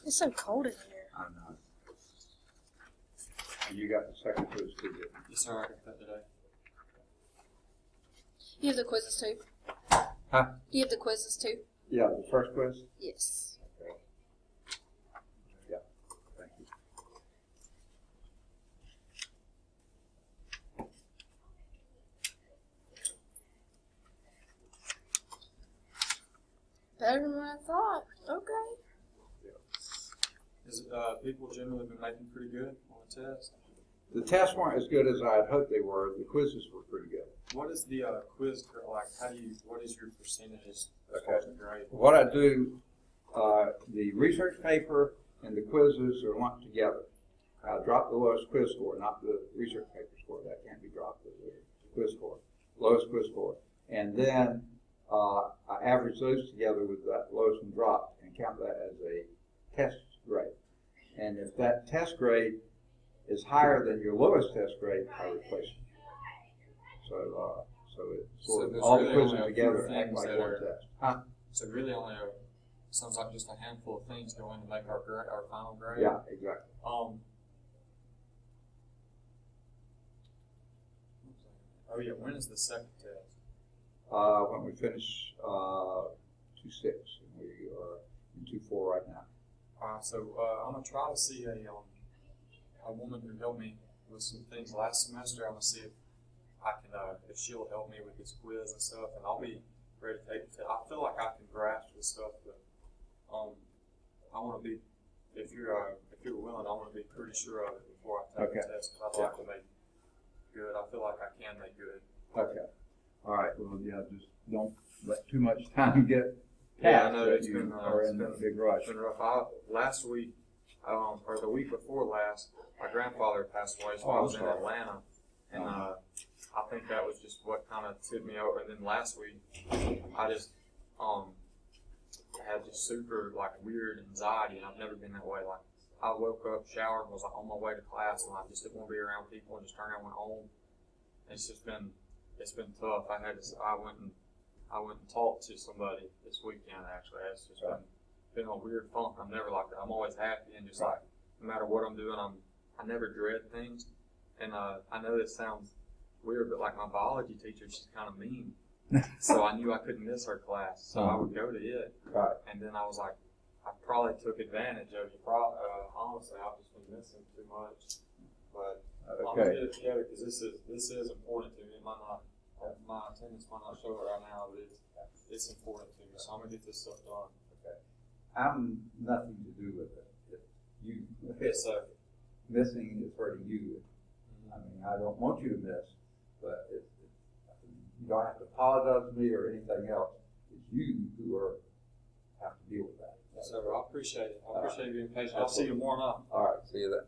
[SPEAKER 4] It's so cold in here.
[SPEAKER 1] I know. And you got the second quiz too, didn't you?
[SPEAKER 7] Yes, sir. I got that today.
[SPEAKER 4] You have the quizzes too?
[SPEAKER 1] Huh?
[SPEAKER 4] You have the quizzes too?
[SPEAKER 1] Yeah, the first quiz?
[SPEAKER 4] Yes.
[SPEAKER 1] Okay. Yeah, thank you.
[SPEAKER 4] Better than what I thought. Okay.
[SPEAKER 7] Is people generally been making pretty good on the test?
[SPEAKER 1] The tests weren't as good as I had hoped they were. The quizzes were pretty good.
[SPEAKER 7] What is the quiz like? What is your percentages as
[SPEAKER 1] Okay.
[SPEAKER 7] far as the grade?
[SPEAKER 1] What I do, the research paper and the quizzes are lumped together. I drop the lowest quiz score, not the research paper score. That can't be dropped. The quiz score, lowest quiz score. And then I average those together with that lowest one dropped and count that as a test grade. And if that test grade is higher than your lowest test grade, I replace it. So it's sort of
[SPEAKER 7] there's
[SPEAKER 1] all the
[SPEAKER 7] really
[SPEAKER 1] quizzes
[SPEAKER 7] only a few
[SPEAKER 1] together act
[SPEAKER 7] things
[SPEAKER 1] like
[SPEAKER 7] that
[SPEAKER 1] one
[SPEAKER 7] are-
[SPEAKER 1] test. Huh?
[SPEAKER 7] So really only sounds like just a handful of things go in to make our final grade.
[SPEAKER 1] Yeah, exactly.
[SPEAKER 7] Oh yeah, when is the second test?
[SPEAKER 1] When we finish 2-6, and we are in 2-4 right now.
[SPEAKER 7] So I'm gonna try to see a woman who helped me with some things last semester. I'm gonna see if I can if she'll help me with this quiz and stuff, and I'll be ready to take the test. I feel like I can grasp this stuff, but I want to be if you're willing, I want to be pretty sure of it before I take
[SPEAKER 1] Okay.
[SPEAKER 7] the test, because I'd like to make good. I feel like I can make good.
[SPEAKER 1] Okay. All right. Well, yeah, just don't let too much time get past.
[SPEAKER 7] Yeah, I know,
[SPEAKER 1] that
[SPEAKER 7] it's
[SPEAKER 1] you
[SPEAKER 7] been,
[SPEAKER 1] are
[SPEAKER 7] it's
[SPEAKER 1] in
[SPEAKER 7] been-
[SPEAKER 1] a big rush.
[SPEAKER 7] It's been rough. Last week, or the week before last, my grandfather passed away, so
[SPEAKER 1] Oh,
[SPEAKER 7] I
[SPEAKER 1] I'm
[SPEAKER 7] was in
[SPEAKER 1] sorry.
[SPEAKER 7] Atlanta, and I think that was just what kind of tipped me over. And then last week, I just had just super weird anxiety, and I've never been that way. Like I woke up, showered, and was on my way to class, and I just didn't want to be around people, and just turned around and went home. It's been tough. I went and talked to somebody this weekend. Actually, it's just been a weird funk. I'm never like that. I'm always happy and just no matter what I'm doing, I never dread things. And I know this sounds weird, but my biology teacher, she's kind of mean. So I knew I couldn't miss her class, so I would go to it.
[SPEAKER 1] Right.
[SPEAKER 7] And then I was like, I probably took advantage of it. Honestly, I've just been missing too much. But I'm gonna get it together because this is important to me. It might not, my attendance might not show it right now, but it's important to me. So I'm gonna get this stuff done.
[SPEAKER 1] Okay. I'm nothing to do with it. If you
[SPEAKER 7] Yes, sir.
[SPEAKER 1] missing is hurting you. I mean, I don't want you to miss, but you don't have to apologize to me or anything else. It's you who have to deal with that.
[SPEAKER 7] Yes, sir. I appreciate it. I appreciate you being patient. I'll see you tomorrow night.
[SPEAKER 1] All right. See you then.